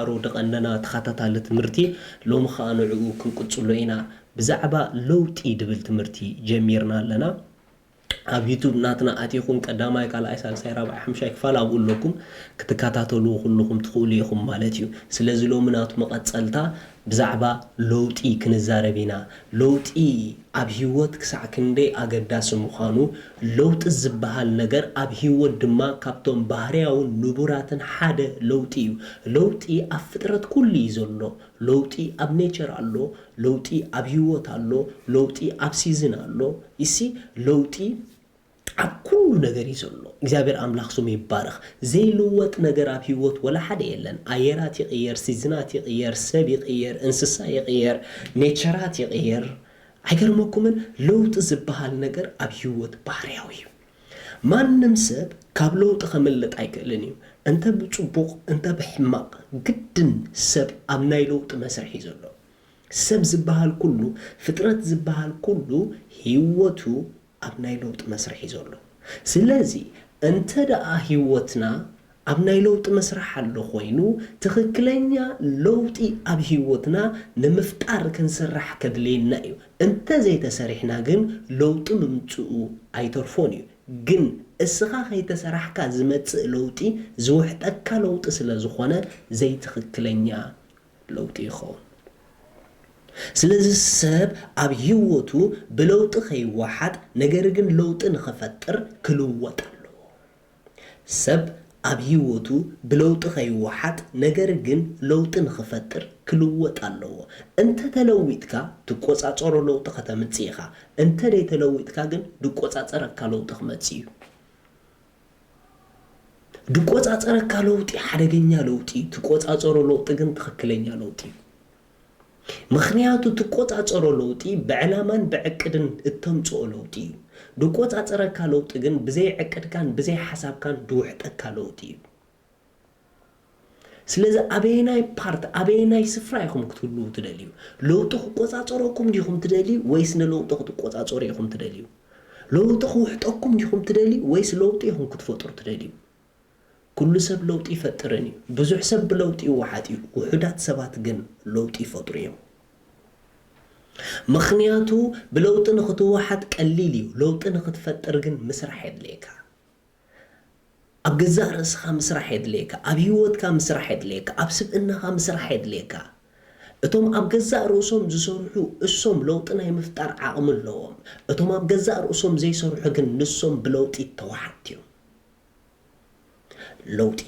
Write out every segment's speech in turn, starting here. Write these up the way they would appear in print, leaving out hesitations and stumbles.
تمهارو دقننا تخاتتا لتمرتي لو مخانو عقو كنقصلو إنا بزعبا لوتي دبل تمرتي جميرنا لنا ኣብ ዩቱብ ናትና ኣቲኹም ቀዳማይ ካልኣይ ሳልሳይ ራብዓይ ሓምሻይ ክፋል ኣብኡ ኣለኩም ክትከታተሉ ኩልኩም ትኽእሉ ኢኹም ማለት እዩ ስለዚ ሎሚ ናቱ መቐፀልታ ብዛዕባ ለውጢ ክንዛረብ ኢና ለውጢ ኣብ ሂወት ክሳዕ ክንደይ ኣገዳሲ ምዃኑ ለውጢ ዝበሃል ነገር ኣብ ሂወት ድማ ካብቶም ባህርያውን ንቡራትን ሓደ ለውጢ እዩ ለውጢ ኣብ ፍጥረት ኩሉ እዩ ዘሎ ለውጢ ኣብ ኔቸር ኣሎ ለውጢ ኣብ ሂወት ኣሎ ለውጢ ኣብ ሲዝን ኣሎ ይሲ ለውጢ ኣብ ኩሉ ነገር ይዘሎ እግዚአብሔር አምላክ ስሙ ይባረክ ዘይልወጥ ነገር ኣብ ሂወት ወላ ሓደ የለን አየራት ይቅየር ሲዝናት ይቅየር ሰብ ይቅየር እንስሳ ይቅየር ኔቸራት ይቅየር አይገርመኩምን ለውጥ ዝበሃል ነገር ኣብ ሂወት ባህርያዊ ማንም ሰብ ካብ ለውጥ ከመለጥ አይከልን እዩ እንተ ብጽቡቅ እንተ በሕማቅ ግድን ሰብ ኣብ ናይ ለውጥ መስርሕ ይዘሎ ሰብ ዝበሃል ኩሉ ፍጥረት ዝበሃል ኩሉ ሂወቱ ኣብ ናይ ለውጥ መስርሕ ይዘሎ ስለዚ እንተ ደኣ ሂወትና ኣብ ናይ ለውጥ መስርሕ ኣሎ ኮይኑ ትክክለኛ ለውጢ ኣብ ሂወትና ንምፍጣር ክንስራሕ ከድልየና እዩ እንተ ዘይተሰሪሕና ግን ለውጢ ምምጽኡ ኣይተርፎን እዩ ግን እስኻ ከይተሰራሕካ ዝመጽእ ለውጢ ዝውሕጠካ ለውጢ ስለዝኾነ ዘይትክክለኛ ለውጢ ይኸውን ስለዚ ሰብ ኣብ ሂወቱ ብለውጥ ከይዋሓድ ነገር ግን ለውጥ ንኸፈጥር ክልወጥ ኣለዎ ሰብ ኣብ ሂወቱ ብለውጥ ከይዋሓድ ነገር ግን ለውጥ ንኸፈጥር ክልወጥ ኣለዎ እንተ ተለዊጥካ ትቆጻጸሮ ለውጥ ከተምጽእ ኢኻ እንተ ደይ ተለዊጥካ ግን ድቆጻጸረካ ለውጥ ክመጽእ እዩ ድቆጻጸረካ ለውጢ ሓደገኛ ለውጢ ትቆጻጸሮ ለውጥ ግን ትክክለኛ ለውጢ ምክንያቱ ትቆጻጸሮ ለውጢ ብዕላማን ብዕቅድን እተምጽኦ ለውጢ እዩ ድቆጻጸረካ ለውጢ ግን ብዘይ ዕቅድካን ብዘይ ሓሳብካን ድውሕጠካ ለውጢ እዩ ስለዚ ኣበየናይ ፓርት ኣበየናይ ስፍራ ኢኹም ክትህልው ትደልዩ ለውጢ ክቆጻጸረኩም ዲኹም ትደልዩ ወይስ ንለውጢ ክትቆጻጸሩ ኢኹም ትደልዩ ለውጢ ክውሕጠኩም ዲኹም ትደልዩ ወይስ ለውጢ ኢኹም ክትፈጥሩ ትደልዩ ኩሉ ሰብ ለውጢ ይፈጥርን እዩ ብዙሕ ሰብ ብለውጢ ይዋሓጥ እዩ ውሑዳት ሰባት ግን ለውጢ ይፈጥሩ እዮም ምክንያቱ ብለውጢ ንኽትዋሓጥ ቀሊል እዩ ለውጢ ንኽትፈጥር ግን ምስራሕ የድልየካ ኣብ ገዛእ ርእስኻ ምስራሕ የድልየካ ኣብ ሂወትካ ምስራሕ የድልየካ ኣብ ስብእናኻ ምስራሕ የድልየካ እቶም ኣብ ገዛእ ርእሶም ዝሰርሑ እሶም ለውጢ ናይ ምፍጣር ዓቕሚ ኣለዎም እቶም ኣብ ገዛእ ርእሶም ዘይሰርሑ ግን ንሶም ብለውጢ ተዋሓጡ እዮም ለውጢ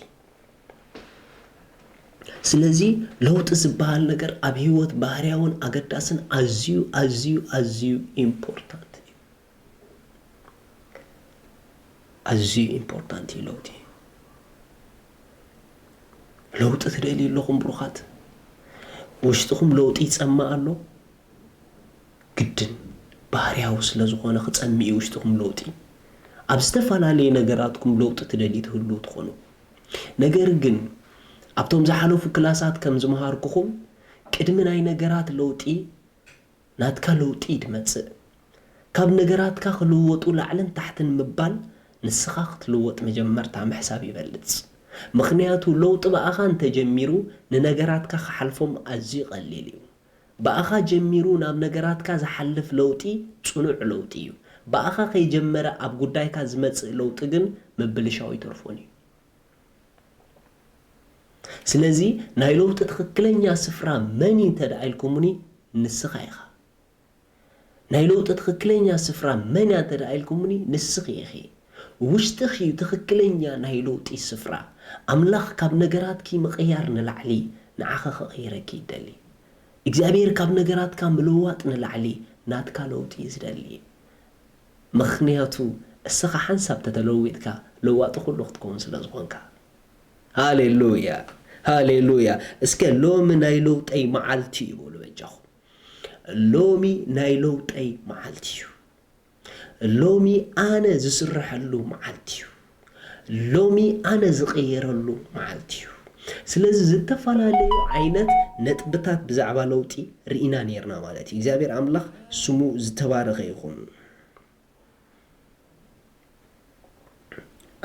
ስለዚ ለውጥ ዝበሃል ነገር ኣብ ሂወት ባህርያውን ኣገዳስን ኣዝዩ ኢምፖርታንት እዩ ኣዝዩ ኢምፖርታንት እዩ ለውጢ ትደልዩ ኣለኹም ብሩኻት ውሽጥኹም ለውጢ ይጸማእ ኣሎ ግድን ባህርያዊ ስለ ዝኾነ ክጸምእ ውሽጥኹም ለውጢ ኣብ ዝተፈላለዩ ነገራትኩም ለውጢ ትደልዩ ትህሉ ትኾኑ ነገር ግን ኣብቶም ዝሓለፉ ክላሳት ከም ዝመሃርኩኹም ቅድሚ ናይ ነገራት ለውጢ ናትካ ለውጢ ድመጽእ ካብ ነገራትካ ክልወጡ ላዕልን ታሕትን ምባል ንስኻ ክትልወጥ መጀመርታ ምሕሳብ ይበልጽ ምክንያቱ ለውጢ በኣኻ እንተጀሚሩ ንነገራትካ ክሓልፎም ኣዝዩ ቀሊል እዩ በኣኻ ጀሚሩ ናብ ነገራትካ ዝሓልፍ ለውጢ ጽኑዕ ለውጢ እዩ በኣኻ ከይጀመረ ኣብ ጉዳይካ ዝመጽእ ለውጢ ግን ምብልሻው ይተርፎን እዩ ስለዚ ናይ ለውጢ ትክክለኛ ስፍራ መን እንተዳኢልኩምኒ ንስኻ ኢኻ ናይ ለውጢ ትክክለኛ ስፍራ መን እንተዳኢልኩምኒ ንስኺ ኢኺ ውሽጥኺ ትክክለኛ ናይ ለውጢ ስፍራ ኣምላኽ ካብ ነገራትኪ ምቕያር ንላዕሊ ንዓኻ ክቕይረኪ ይደሊ እግዚአብሔር ካብ ነገራትካ ምልዋጥ ንላዕሊ ናትካ ለውጢ ዝደሊ ምክንያቱ እስኻ ሓንሳብ ተተለዊጥካ ለዋጥ ኩሉ ክትከውን ስለ ዝኾንካ ሃሌሉያ ሃሌሉያ እስከ ሎሚ ናይ ለውጠይ መዓልቲ ይብሉ በጃኹ ሎሚ ናይ ለውጠይ መዓልቲ እዩ ሎሚ ኣነ ዝስርሐሉ መዓልቲ እዩ ሎሚ ኣነ ዝቕየረሉ መዓልቲ እዩ ስለዚ ዝተፈላለዩ ዓይነት ነጥብታት ብዛዕባ ለውጢ ርኢና ነርና ማለት እዩ እግዚአብሔር አምላኽ ስሙ ዝተባረኸ ይኹን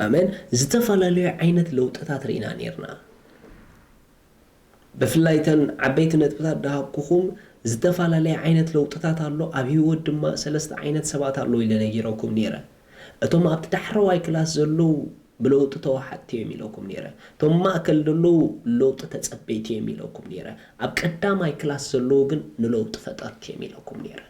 አሜን ዝተፈላለዩ ዓይነት ለውጥታት ርኢና ነርና بفلايتن عبيت نتبتات دهابكم زتفالالي عينت لوطتات الله أبي ود ما سلست عينت سبات الله إلى نجيركم نيرة أتوم أبتحروا أي كلاس زلو بلوطتو حتى يميلكم نيرة ثم ما أكل له لوطتات أبيت يميلكم نيرة أبقدام أي كلاس زلو جن نلوط فتات يميلكم نيرة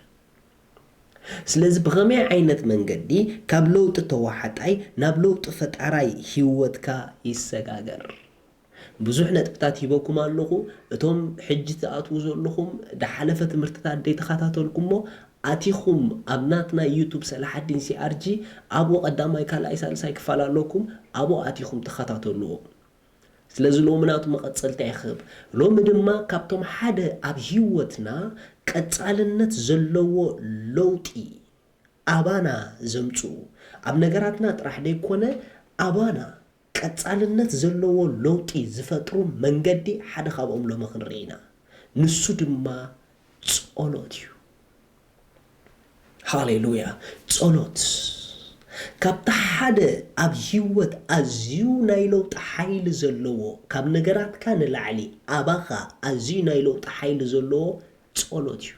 سلز بغمي عينت من قدي كابلوط توحد أي نابلوط فتعراي هيوتك يسجاجر بزح نتبتات يبوكم اللهو اتهم حجة أتوزو لهم ده حلفة مرتتات دي تخاتاتو لكمو أتيخم أبناتنا يوتيوب سلاح الدين سي أرجي أبو قدام يكال أيسال سايكفالا لكم أبو أتيخم تخاتاتو لهم سلازو لو مناتو مقتصل تايخب لو مدما كابتم حدا أب هيوتنا كتالنت زلو لوتي أبانا زمتو أب نقراتنا تراح دي كونه أبانا كتالنت زلو لوتي زفترو منقدي حدا خابهم لو مخنرينا نسو دما تصولوتيو هاليلويا تصولوت كابت حدا أب هيوت أزيو نايلو تحايل زلو كاب نقرات كان العلي أباخا أزيو نايلو تحايل زلو تصولوتيو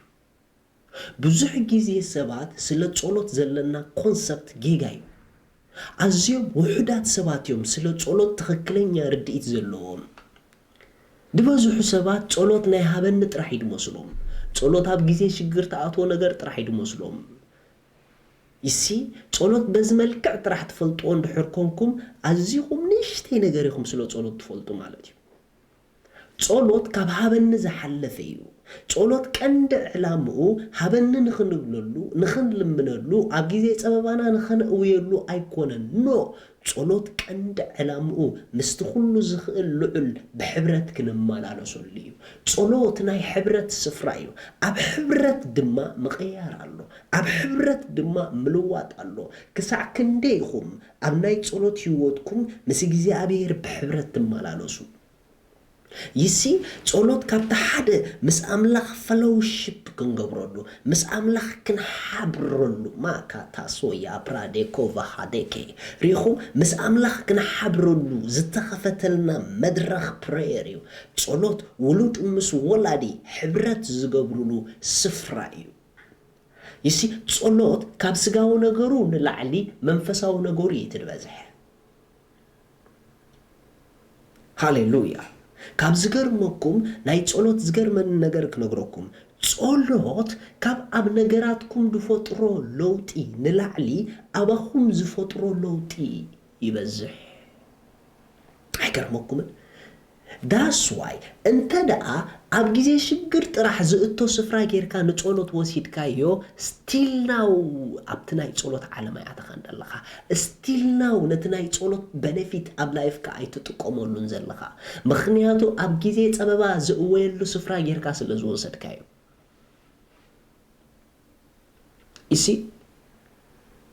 بزح جيزي السبات سلا تصولوت زلنا كونسبت جيجايو أزيوم وحدات سباتيوم سلا تصولوت تخكلين يردئت زلوهم دبازو حسابات تصولوت نايهابن ترحيد مسلوم تصولوت هاب جيزي شجر تعطو نقر ترحيد مسلوم يسي تصولوت بزملكع ترح تفلطون بحركونكم أزيهم نشتي نقريكم سلا تصولوت تفلطو مالتي تصولوت كاب هابن زحلفيو تصولوت كند علامو هابن نخنبللو نخنلمنلو أبجيزي سببانا نخنقويلو أيكونن نو تصولوت كند علامو مستخلو زخل لعل بحبرت كنمال على سوليو تصولوت ناي حبرت سفرايو أب حبرت دما مغيار الله أب حبرت دما ملوات الله كسع كنديخم أب ناي تصولوت يوتكم مسيجزي أبير بحبرت دما على سوليو يسي تصولوت كابتا حدا مس أملاخ فلوشيب كنغبرلو مس أملاخ كنحبرلو ما كاتاسو يا براديكو فهاديكي ريخو مس أملاخ كنحبرلو زتخفتلنا مدرخ بريريو تصولوت ولود مس ولادي حبرت زغبرلو سفرايو يسي تصولوت كابسغاو نغرو نلعلي منفساو نغوري يتدبزح هاليلويا كاب زغرمكم ناي تصولوت زغرمن نغر كنغركم تصولوت كاب اب نغراتكم دفطرو لوطي نلعلي اباخم زفطرو لوطي يبزح احكرمكم That's why انت دقا اب جيزي شجر طرح زئتو سفرا غيركا نصولوت وسيدكايو still now ابتناي صولوت عالماي اتخاندلخا still now نتناي صولوت benefit اب لايفكا ايتطقمولون زلخا مخنياتو اب جيزي صببا زئويلو سفرا غيركا سلازوسدكايو يسي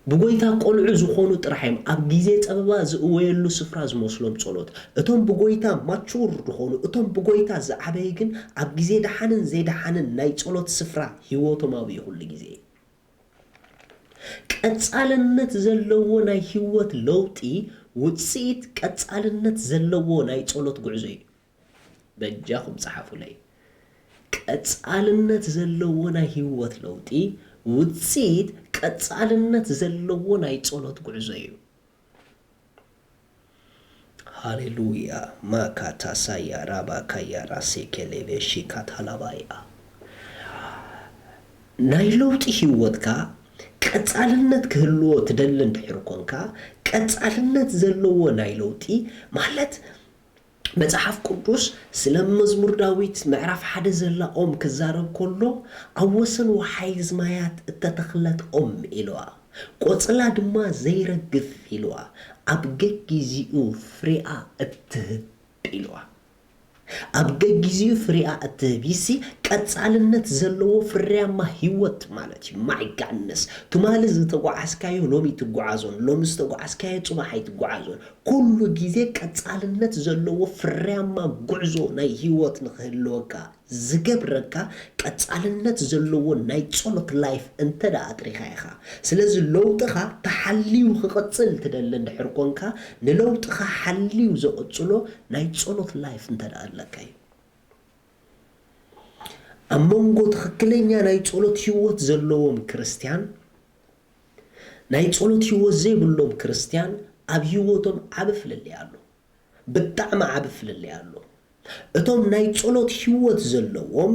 بغويتا قلعو زخونو طرحيم اب جيزي صببا زئويلو سفرا زموسلوم صولوت اتوم بغويتا ماتشور دخونو اتوم بغويتا زعباي كن اب جيزي دحانن زي دحانن ناي صولوت سفرا هيوتو مابي كل جيزي قصالنت زلوو ناي هيوت لوطي وصيت قصالنت زلوو ناي صولوت غعزي بجاكم صحافو لاي قصالنت زلوو ناي هيوت لوطي وصيت قصالنت زلوو ناي صولوت غعزي هاليلويا ما كاتا سايا رابا كايا راسي كليبشي كاتالابايا ناي لوطي هيوتكا قصالنت كهلو تدلن تحركونكا قصالنت زلوو ناي لوطي مالت مصحف قدوس سلام مزمور داويت معرف حدا زلا كزارب كله اوسن وحيز مايات التتخلت إلوا قصلا دما زيرغف إلوا ابغ جيزيو فريا اتهب إلوا ابغ جيزيو فريا اتهبيسي قصالنت زلو فريا ما هيوت مالتي ماي غانس تمالز تغعسكايو لومي تغعازون لومس تغعسكايو صباحي تغعازون كل جيزي قصالنت زلو فريا ما غعزو ناي هيوت نخلوكا زغبركا قصالنت زلو ناي صلوت لايف انت دا اتريخايخا سلاذ لوطخا تحليو خقصل تدلن دحركونكا نلوطخا حليو زقصلو ناي صلوت لايف انت دا لكاي أمونغو تخكلينيا ناي تصولت هيوت زلوهم كريستيان ناي تصولت هيوت زي بلوم كريستيان أب هيوتهم عبفل اللي قالوا بالطعم عبفل اللي قالوا እቶም ናይ ጸሎት ህይወት ዘለዎም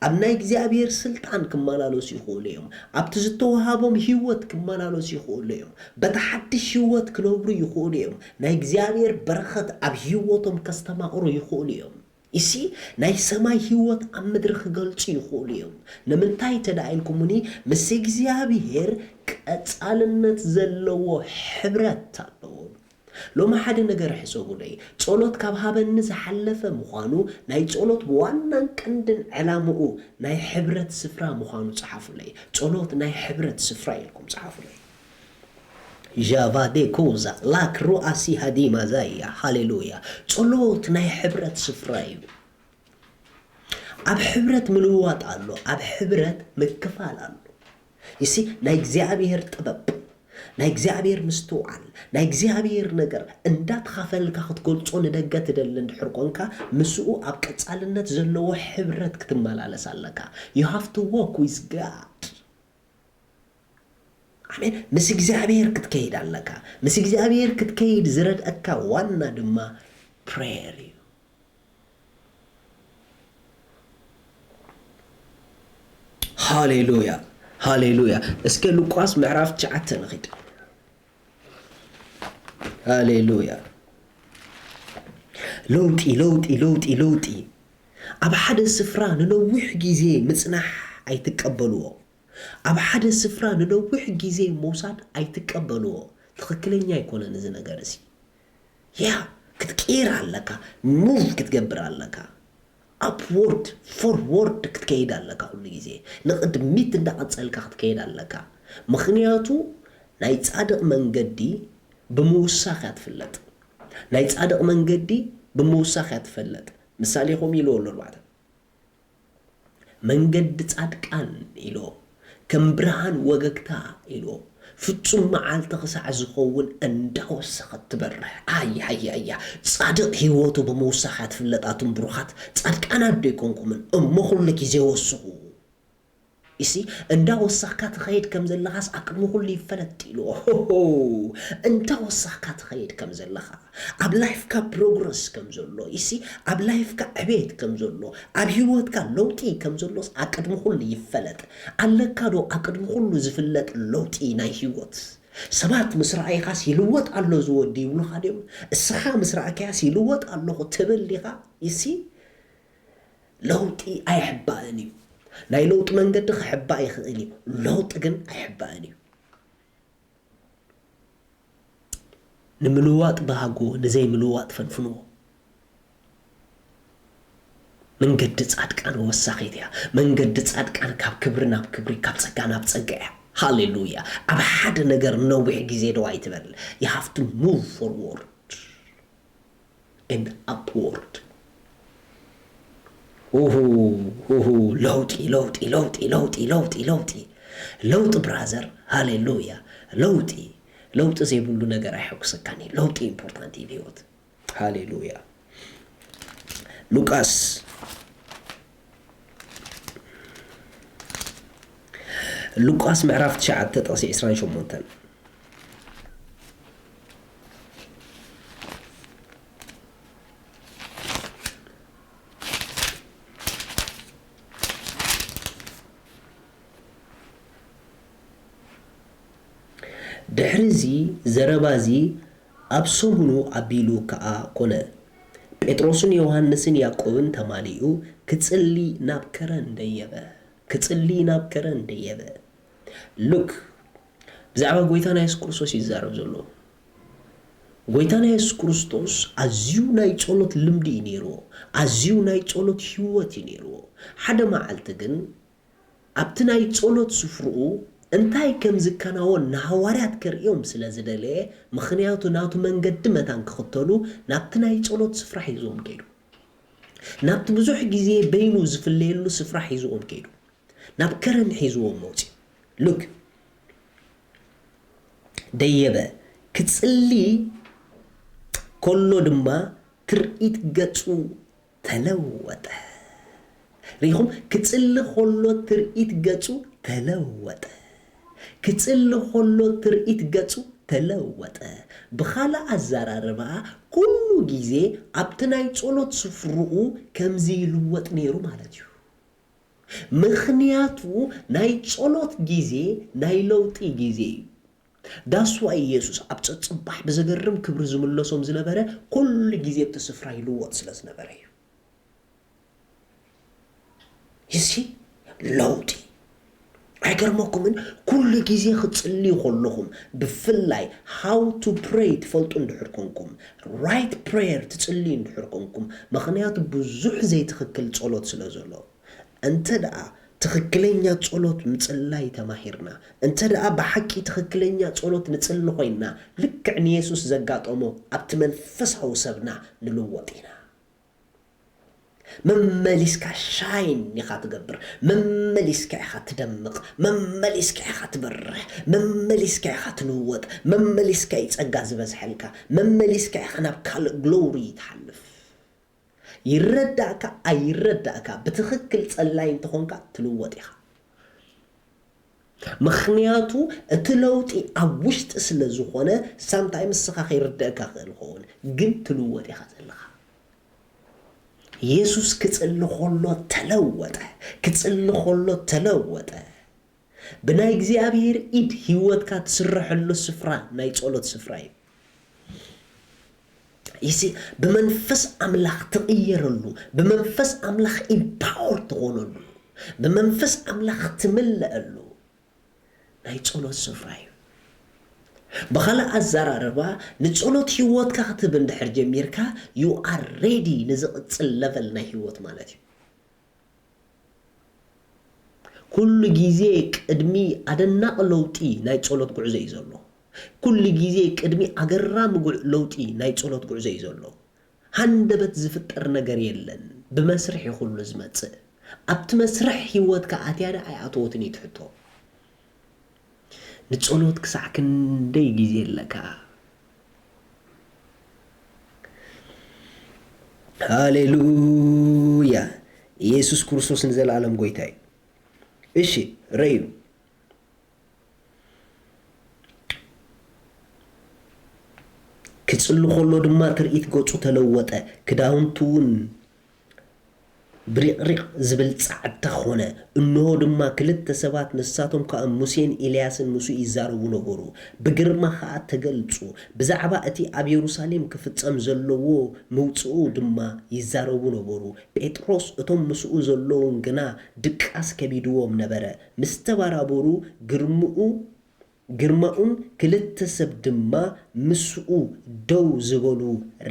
ኣብ ናይ እግዚአብሔር ስልጣን ክመላለሱ ይኽእሉ እዮም ኣብቲ ዝተወሃቦም ህይወት ክመላለሱ ይኽእሉ እዮም በተሐድሽ ህይወት ክነብሩ ይኽእሉ እዮም ናይ እግዚአብሔር በረኸት ኣብ ህይወቶም ከስተማቕሩ ይኽእሉ እዮም እሲ ናይ ሰማይ ህይወት ኣብ ምድሪ ክገልጹ ይኽእሉ እዮም ንምንታይ ተዳኢልኩምኒ ምስ እግዚአብሔር ቀጻልነት ዘለዎ ሕብረት ኣለዎ لما حد نجر حسابه لي صلوت كبهابن نزحلفه مخانو ناي صلوت بوانا كندن علامه ناي حبرة سفرة مخانو صحفوا لي صلوت ناي حبرة سفرة لكم صحفوا لي جافا دي كوزا لاك رؤسي هدي مزايا هاليلويا صلوت ناي حبرة سفرة أب حبرة ملوات الله أب حبرة مكفال الله يسي ناي እግዚአብሔር ጥበብ ናይ እግዚአብሔር ምስተውዓል ናይ እግዚአብሔር ነገር እንዳትኸፈልካ ክትገልጾ ንደገ ትደል እንድሕር ኮንካ ምስኡ ኣብ ቀጻልነት ዘለዎ ሕብረት ክትመላለስ ኣለካ you have to walk with God አሜን ምስ እግዚአብሔር ክትከይድ ኣለካ ምስ እግዚአብሔር ክትከይድ ዝረድአካ ዋና ድማ prayer ሃሌሉያ ሃሌሉያ እስከ ሉቃስ ምዕራፍ 9 ንኺድ ሃሌሉያ ለውጢ ኣብ ሓደ ስፍራ ንነዊሕ ግዜ ምጽናሕ ኣይትቀበልዎ ኣብ ሓደ ስፍራ ንነዊሕ ግዜ መውሳድ ኣይትቀበልዎ ትኽክለኛ ኣይኮነን እዚ ነገር እዚ ያ ክትቀይር ኣለካ ሙቭ ክትገብር ኣለካ upward forward ክትከይድ ኣለካ ሁሉ ግዜ ንቅድሚት እንዳቀጸልካ ክትከይድ ኣለካ ምኽንያቱ ናይ ጻድቕ መንገዲ بموسخ يتفلت نايت صادق منجدي بموسخ يتفلت مثاليهم يلو الربعة منجد صادقان يلو كم برهان وجكتا يلو ፍጹም መዓልቲ ክሳዕዝኸውን እንዳወሰኸ ትበርህ አያ ጻድቅ ህይወቱ በመውሳኻት ፍለጣቱን ብሩኻት ጻድቃና ደይኮንኩምን እሞኹል ለጊዜ ወስኹ እሲ እንዳወሰኽካ ትኸይድ ከም ዘለኻስ አቅሙ ሁሉ ይፈለጥ ኢሉ እንዳወሰኽካ ትኸይድ ከም ዘለኻ ኣብ ላይፍካ ፕሮግረስ ከም ዘሎ እሲ ኣብ ላይፍካ ዕቤት ከም ዘሎ ኣብ ህይወትካ ለውጢ ከም ዘሎስ አቅድሙ ሁሉ ይፈለጥ ኣለካ ዶ አቅድሙ ሁሉ ዝፍለጥ ለውጢ ናይ ህይወት ሰባት ምስራዓይኻስ ይልወጥ ኣሎ ዝወዲ ይብሉኻ ድዮም እስኻ ምስራዓይካስ ይልወጥ ኣለኹ ትብል ዲኻ እሲ ለውጢ ኣይሕባእን እዩ ናይ ለውጥ መንገዲ ክሕባእ ይኽእል እዩ ለውጥ ግን ኣይሕባእን እዩ ንምልዋጥ ባህጎ ንዘይ ምልዋጥ ፈንፍንዎ መንገዲ ጻድቃን ወሳኺት እያ መንገዲ ጻድቃን ካብ ክብሪ ናብ ክብሪ ካብ ጸጋ ናብ ጸጋ እያ ሃሌሉያ ኣብ ሓደ ነገር ነዊሕ ግዜ ደው ኣይትበል you have to move forward and upward لوطي برازر هاليلويا لوطي زي بلو نجار يحكسكاني لوطي importanti بيوت هاليلويا لوقاس معرف 9:28 دحرزي زربازي أبسمنو أبيلو كأ كونه بطرسون يوحنسن يعقوبن تماليو كتصلي نابكرن ديبه لوك بزعما غويتانا يسوع كريستوس يزارب زلو غويتانا يسوع كريستوس أزيو ناي ጸሎት ልምዲ ይኔሮ أزيو ناي ጸሎት ህይወት ይኔሮ ሓደ መዓልቲ ግን ኣብቲ ናይ ጸሎት ስፍርኡ እንታይ ከም ዝከናወ ናሐዋርያት ከርዮም ስለዝደለ ምኽንያቱ ናቱ መንገዲ መታን ክኽተሉ ናብቲ ናይ ጸሎት ስፍራ ሒዞም ከይዱ ናብቲ ብዙሕ ግዜ በይኑ ዝፍለየሉ ስፍራ ሒዞም ከይዱ ናብ ከረን ሒዞም መውፂ ሉክ ደየበ ክጽሊ ከሎ ድማ ትርኢት ገጹ ተለወጠ ريهم كتصلي خلو ترئيت قصو تلوت كتصلي خلو ترئيت قصو تلوت بخالا الزراربا كل جيزي عبتناي تصولت سفرقو كمزي لوت نيرو مالتيو مخنياتو ناي تصولت جيزي ناي لوتي جيزي داسوا يسوس عبت صباح بزغرم كبر زملسوم زنبره كل جيزي بتسفرا يلوت سلاس نبره يسي لوتي አይገርመኩም كل جيزي ختصلي خلهم بفلاي how to pray تفلطو اندحركمكم right prayer تتصلي اندحركمكم مخنيات بزح زي تخكل ጸሎት ስለዘሎ انت دعا تخكلኛ ጸሎት ምጽላይ ተማሂርና انت دعا بحقي تخكلኛ ጸሎት ንጽል ኮይና ልክዕ ኢየሱስ ዘጋጠሞ ኣብቲ መንፈሳዊ ሰብና ንልወጥና ممليسكا شاين يخات قبر ممليسكا يخات دمق ممليسكا يخات برح ممليسكا يخات نوت ممليسكا يتسقاز بزحلكا ممليسكا يخناب كال جلوري يتحلف يردعك بتخكل تصلاين تخونكا تلوت يخا مخنياتو اتلوتي اوشت اسلزخونه سامتايمس سخا يردعك خلخون جن تلوت يخا تلخا يسوس كتصل خلو تلوت بناي እግዚአብሔር ኢድ ህይወትካ ትስርሕሉ ስፍራ ናይ ጸሎት ስፍራ እዩ ይሲ በመንፈስ አምላክ ትቀየረሉ በመንፈስ አምላክ ኢምፓወር ትሆነሉ በመንፈስ አምላክ ትመለአሉ ናይ ጸሎት ስፍራ እዩ بخلا الزراربا نتصلوت هيوت كاتب اندحر جميركا you are ready نزقصل ليفل نا هيوت مالتي كل جيزي قدمي ادناق لوطي ناي ጸሎት ጉዕዞ ይዘሎ كل جيزي قدمي اغرام لوطي ناي ጸሎት ጉዕዞ ይዘሎ ሃንደበት ዝፍጠር ነገር የለን በመስርሕ ይኹሉ ዝመጽእ ኣብቲ መስርሕ ህይወትካ ኣትያዳ ኣያቶትን ይትሕቶ نتصلوت كساكن دي جيزي لكا هاليلويا يسوس كريستوس نزل عالم قويتاي إشي ريو كتصلو خلو دما ترئيت قوتو تلوطة كداونتون بريق زبل صعد تخونه انه دما كلت سبات نساتهم كموسين إلياسن موسى يزارو نبرو بغرما خا تገልጹ بزعبا اتي اب يروساليم كفصم زلو موصو دما يزارو نبرو بيتروس اتم مسو زلون غنا دقاس كبيدوم نبره مستبارابورو ግርማኡን ክልተ ሰብ ድማ ምስኡ ደው ዝበሉ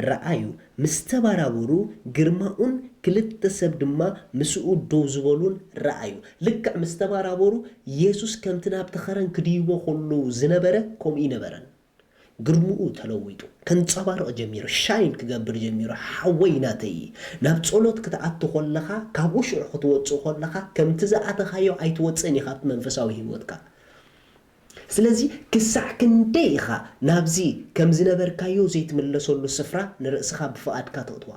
ረአዩ ምስተባራበሩ ግርማኡን ክልተ ሰብ ድማ ምስኡ ደው ዝበሉን ረአዩ ልክዕ ምስተባራበሩ ኢየሱስ ከምትናብ ተኸረን ክዲይቦ ሁሉ ዝነበረ ከምኡ ይነበረን ግርማኡ ተለዊጡ ከንጸባርቕ ጀሚሩ ሻይን ክገብር ጀሚሩ ሓወይናተይ ናብ ጸሎት ክትኣቱ ኾለኻ ካብ ውሽዕ ክትወጽእ ኾለኻ ከምቲ ዝኣተኻዮ ኣይትወጽእን ኢኻ መንፈሳዊ ህይወትካ ስለዚህ ክሳዕክን ደይኻ ናብዚ ከም ዝነበርካዮ ዘይትመለሰሉ ስፍራ ንርእስኻ ብፍቓድካ ተጥዋ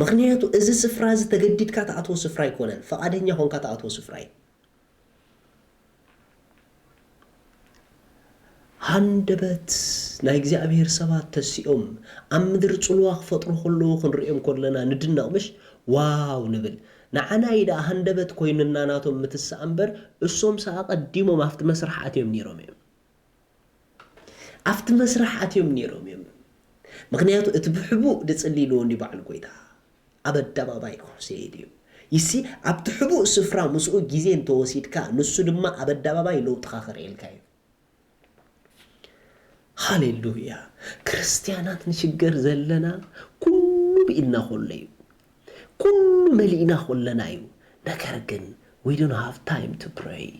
ምክንያቱ እዚ ስፍራ ዝተገዲድካ ተኣትዎ ስፍራ ይኮነን ፈቃደኛ ሆንካ ተኣትዎ ስፍራ እዩ ሃንደበት ናይ እግዚአብሔር ሰባት ተሲኦም ኣብ ምድሪ ጽልዋ ክፈጥሩ ከለዉ ክንሪኦም ከለና ንድናቕ ምሽ ዋው ንብል نعنا إذا هندبت كويننا ناتهم متسامبر الصوم سأقدمهم أفت مسرحاتهم نيروم أفت مسرحاتهم نيروم مغنياتو اتبحبو دتصلي لوني بعل كويتا أبدا ما بايكو سيديو يسي أبتحبو سفرا مسؤول جيزين توسيدكا نسو دما أبدا ما باي لو تخاخر إلكاي هاليلويا كريستيانات نشجر زلنا كل بإنا خليو كل ملينا خلنايو نكرجن we don't have time to pray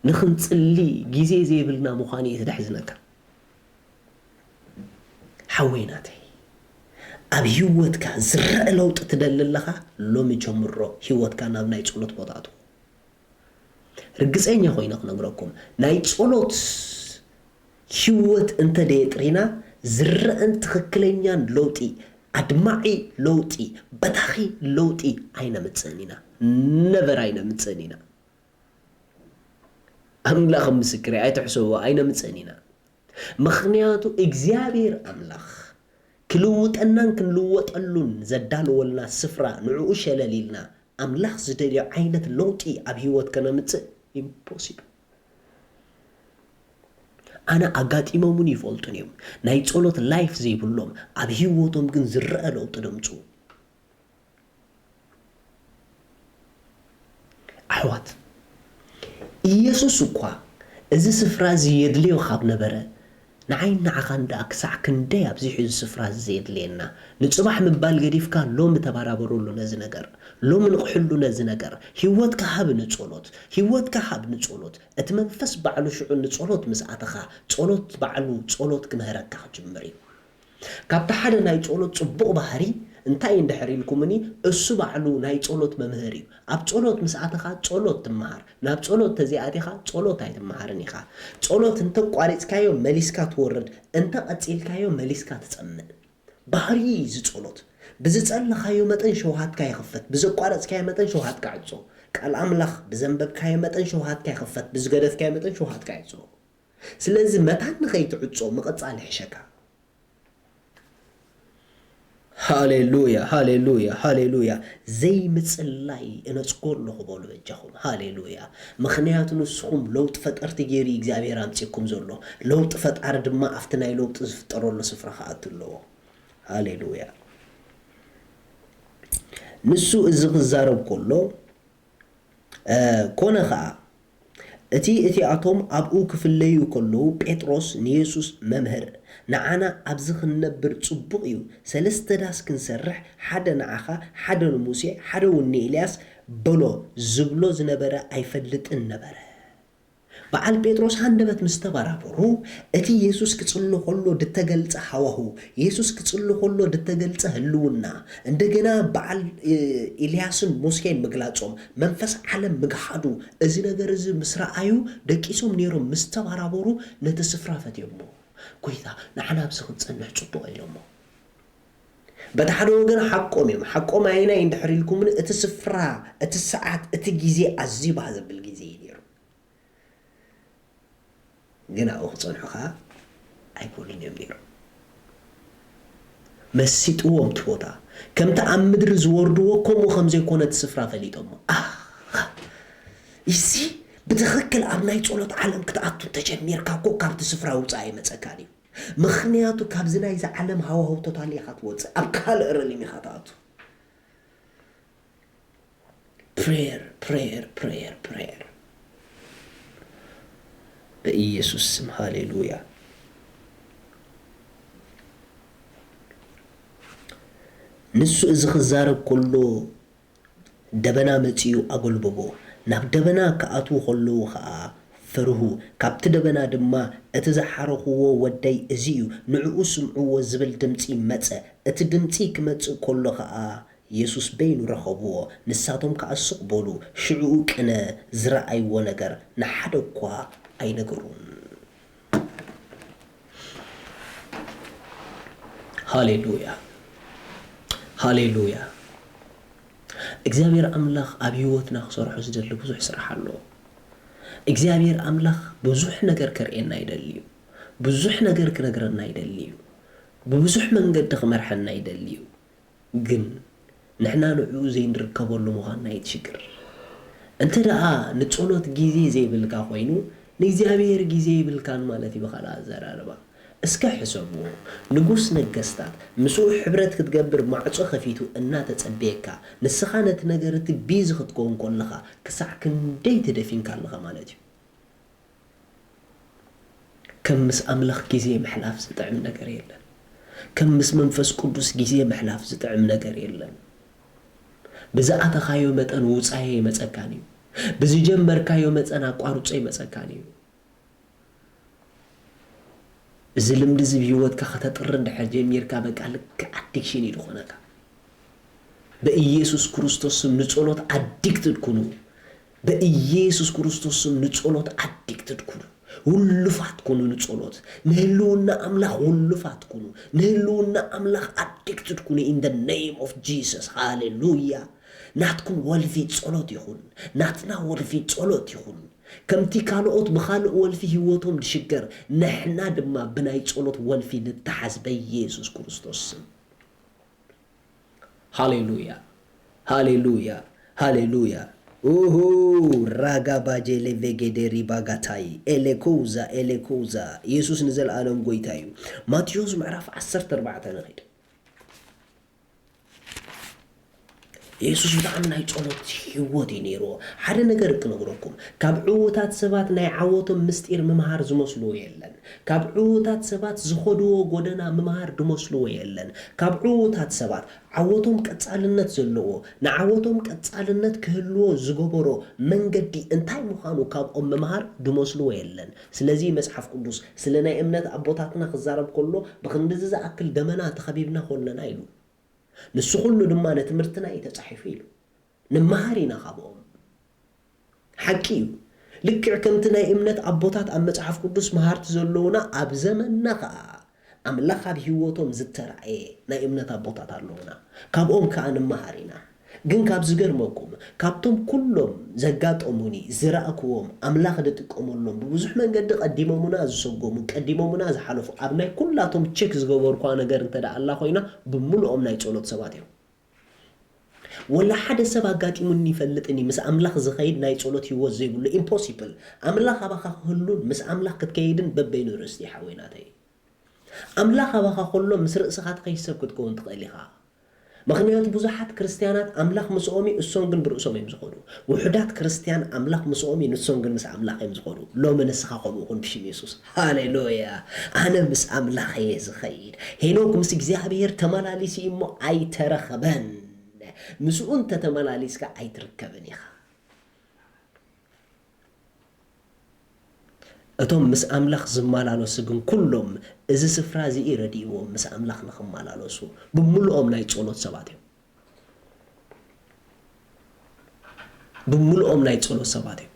نخنصلي جيزي زي بلنا مخاني تدحزنك حويناتي اب هيوتك زرع لوط تدللخا لومي جمرو هيوتك ناب ناي ጸሎት ቦታቱ رجصኛ ሆይና ነግረኩም ናይ ጸሎት ህይወት እንተ ደጥሪና ዝርአን ትክክለኛን ለውጢ أدمعي لوتي بتاخي لوتي أين متسنينا نبر أين متسنينا أملاخ مسكري أي تحسوا أين متسنينا مخنياتو إجزابير أملاخ كلوت أنن كنلوت ألون زدالو ولا سفرة نعوش لليلنا أملاخ زدالي عينة لوتي أبيوت كنا متسن impossible أنا أقات إماموني فولتنيوم نايت صولت لايف زي بلوم أبيوتهم كن زرق لوت دمتو أحوات يسوس قوا إذا سفرة زيد لي وخاب نبرة نعين نعخان داك ساع كندي أبزي حيز سفرة زيد لينا نتصبح من بالقريف كان لوم تبارابرو له نزنقر لوم نقحلو نزنقر هيوات كهاب نتصولت هيوات كهاب نتصولت اتمنفس بعلو شعون نتصولت مسعتخا تصولت بعلو تصولت كمهرك جمري كابتا حدا ناي تصولت صبوق بحري انتاي اندحري لكمني اسو بعلو ناي تصولت ممهري اب تصولت مسعتخا تصولت تمهر ناب تصولت تزياتيخا تصولت هاي تمهرنيخا تصولت انت قاريت كايو مليسكا تورد انت قتيل كايو مليسكا تتصمن بحري زتصولت بزتصل خايو متن شوهات كاي خفت بزقارص كاي متن شوهات كاعصو قال املاخ بزنبب كاي متن شوهات كاي خفت بزغدت كاي متن شوهات كاعصو سلازم متان نخيتعصو مقصال حشكا هاليلويا هاليلويا هاليلويا زي مصلاي انا صقول له بقول بجخم هاليلويا مخنيات نسخم لو تفطرت غيري እግዚአብሔር አምጽኩም ዘሎ لو تفطر ድማ አፍትናይ لو تفطرሎ ስፍራ ካአትሎ هاليلويا نسو إزغ الزارب كله كونخا اتي اتوم ابو كفليو كله بيتروس نيسوس ممهر نعانا ابزخ النبر صبقيو سلسته داس كنسرح حدا نعخا حدا موسى حدا وني الياس بلو زبلو زنبره ايفلط النبره بعل بيتروس هندبت مستبرابرو اتي يسوس كصلو كله دتገልጽ حواهو يسوس كصلو كله دتገልጽ هلونا እንደገና بعل ኢልያስን ሙሴን መግላጾም መንፈስ ዓለም ምግሓዱ እዚ ነገር እዚ ምስራአዩ ደቂሶም ነይሮም መስተባራበሩ ነተስፍራፈት የሞ ኮይታ ንዓና ብስኽጽንሕ ጽቡቕ ኢሎሞ በታሐደ ወገን حقوم አይና እንድሕሪልኩም እቲ ስፍራ እቲ ሰዓት እቲ ጊዜ ኣዚ ባዝብል ጊዜ ነይሩ جنا أخصنحها أيقولين يميرو مسيتوهم تفوتا كم تأمدر زوردو كم وخمسة كونت سفرة فليتهم يسي بتخكل أبناي صولت عالم كتعطو تجمير كاكو كابت سفرة وصاي متسكاني مخنياتو كابزنا إذا عالم هوا تطالي خطوات أبكال إرلي مخطاتو prayer prayer prayer prayer بإيسوس اسم هاليلويا نسو إزخ الزارب كله دبنا متيو أقول ببو ناب دبنا كأتو خلو خا فرهو كابت دبنا دما اتزحرخو ودي ازيو نعو سمعو زبل دمتي متى اتدمتي كمتو كله خا يسوس بين رخبو نساتهم كأسق بولو شعو كنا زرعي ونقر نحدو كوا أي نقرون هاليلويا هاليلويا እግዚአብሔር አምላኽ አብዮትና خسرح ዝደል ብዙሕ ስራሕ ኣሎ እግዚአብሔር አምላኽ ብዙሕ ነገር ከርኤና ይደልዩ ብዙሕ ነገር ክነግረና ይደልዩ በብዙሕ መንገድ ክመርሐና ይደልዩ ግን ንሕና ንዑ ዘይንርከበሉ ምዃንና ይትሽግር እንተ ደኣ ንጸሎት ጊዜ ዘይብልካ ኮይኑ ንእግዚአብሔር ጊዜ ይብልካን ማለት ይበኻላ ዘራረባ እስከ ሕሰቡ ንጉስ ነገስታት ምስኡ ሕብረት ክትገብር ማዕጾ ኸፊቱ እናተጸበየካ ንስኻነት ነገርት ቢዝ ክትኮን ኮለኻ ክሳዕ ክንደይ ትደፊንካ ኣለኻ ማለት እዩ ከም ምስ ኣምላኽ ጊዜ ምሕላፍ ዝጥዕም ነገር የለን ከም ምስ መንፈስ ቅዱስ ጊዜ ምሕላፍ ዝጥዕም ነገር የለን ብዝኣተኻዮ መጠን ውፃየ መጸካን እዩ ብዝጀመርካዮ መጠን ኣቋርጾ ይመጸካን እዩ زلم دزب هيوتك خطرن دحر جميركا بقى لك ادكشن يدخونك بإيسوس كريستوس نصلوت ادكتد كونو بإيسوس كريستوس نصلوت ادكتد كونو ውልፋት ኩኑ ንጸሎት ንህልውና አምላኽ ውልፋት ኩኑ ንህልውና አምላኽ አዲክትድ ኩኑ in the name of Jesus ሃሌሉያ ናትኩም ወልፊ ጸሎት ይኹን ናትና ወልፊ ጸሎት ይኹን ከምቲ ካልኦት ብኻልእ ወልፊ ህይወቶም ድሽገር ንሕና ድማ ብናይ ጸሎት ወልፊ ንተሓዝ በኢየሱስ ክርስቶስ ሃሌሉያ ሃሌሉያ ሃሌሉያ ራጋባጄ ለቬጌዴሪ ባጋታይ ኤሌኮዛ ኢየሱስ ንዘለዓለም ጎይታ እዩ ማቴዎስ ምዕራፍ 14 ንኸይድ ኢየሱስ ብጣዕሚ ናይ ጸሎት ህይወት እዩ ነይሩ ሓደ ነገር ክነግረኩም ካብ ዕዉታት ሰባት ናይ ዓወቶም ምስጢር ምምሃር ዝመስልዎ የለን ካብ ዕዉታት ሰባት ዝኸድዎ ጎደና ምምሃር ድመስልዎ የለን ካብ ዕዉታት ሰባት ዓወቶም ቀጻልነት ዘለዎ ንዓወቶም ቀጻልነት ክህልዎ ዝገበሮ መንገዲ እንታይ ምዃኑ ካብኦም ምምሃር ድመስልዎ የለን ስለዚ መጽሓፍ ቅዱስ ስለ ናይ እምነት ኣቦታትና ክዛረብ ከሎ ብክንድዚ ዝኣክል ደመና ተኸቢብና ኮለና ኢሉ ንሱ ኩሉ ድማ ነትምህርትና ተጻሒፉ ኢሉ ንመሃሪና ካብኦም ሓቂ እዩ ልክዕ ከምቲ ናይ እምነት ኣቦታት ኣብ መጽሓፍ ቅዱስ መሃርቲ ዘለውና ኣብ ዘመንና ከዓ ኣምላኽ ኣብ ህይወቶም ዝተራእየ ናይ እምነት ኣቦታት ኣለውና ካብኦም ከዓ ንመሃሪና ግን ካብ ዝገርመኩም ካብቶም ኩሎም ዘጋጠሙኒ ዝረአክዎም ኣምላኽ ድጥቀመሎም ብብዙሕ መንገዲ ቀዲሞሙና ዝሰጎሙ ቀዲሞሙና ዝሓለፉ ኣብ ናይ ኩላቶም ቼክ ዝገበርኳ ነገር እንተዳ ኣላ ኮይና ብምሉኦም ናይ ጸሎት ሰባት እዮም ወላ ሓደ ሰብ ኣጋጢሙኒ ይፈልጥኒ ምስ ኣምላኽ ዝኸይድ ናይ ጸሎት ህይወት ዘይብሉ ኢምፖሲብል ኣምላኽ ኣባኻ ክህሉን ምስ ኣምላኽ ክትከይድን በበይኑ ርስቲ ሓወይናተይ ኣምላኽ ኣባኻ ከሎ ምስ ርእስኻ ትኸይሰብ ክትከውን ትኽእል ኢኻ ምክንያቱ ብዙሓት ክርስቲያናት ኣምላኽ ምስኦሚ እሶም ግን ብርእሶም እዮም ዝኸዱ ውሕዳት ክርስቲያን ኣምላኽ ምስኦሚ ንሶም ግን ምስ ኣምላኽ እዮም ዝኸዱ ሎሚ ንስኻ ከምኡ ኩን ብሽም ኢየሱስ ሃሌሉያ ኣነ ምስ ኣምላኽ እየ ዝኸይድ ሄኖክ ምስ እግዚኣብሔር ተመላሊሱ እሞ ኣይተረኸበን ምስኡ እንተተመላሊስካ ኣይትርከብን ኢኻ እቶም ምስ ኣምላኽ ዝመላለሱ ግን ኩሎም እዚ ስፍራ እዚ ይረዲእዎም ምስ ኣምላኽ ንኽመላለሱ ብምሉኦም ናይ ጸሎት ሰባት እዮም ብምሉኦም ናይ ጸሎት ሰባት እዮም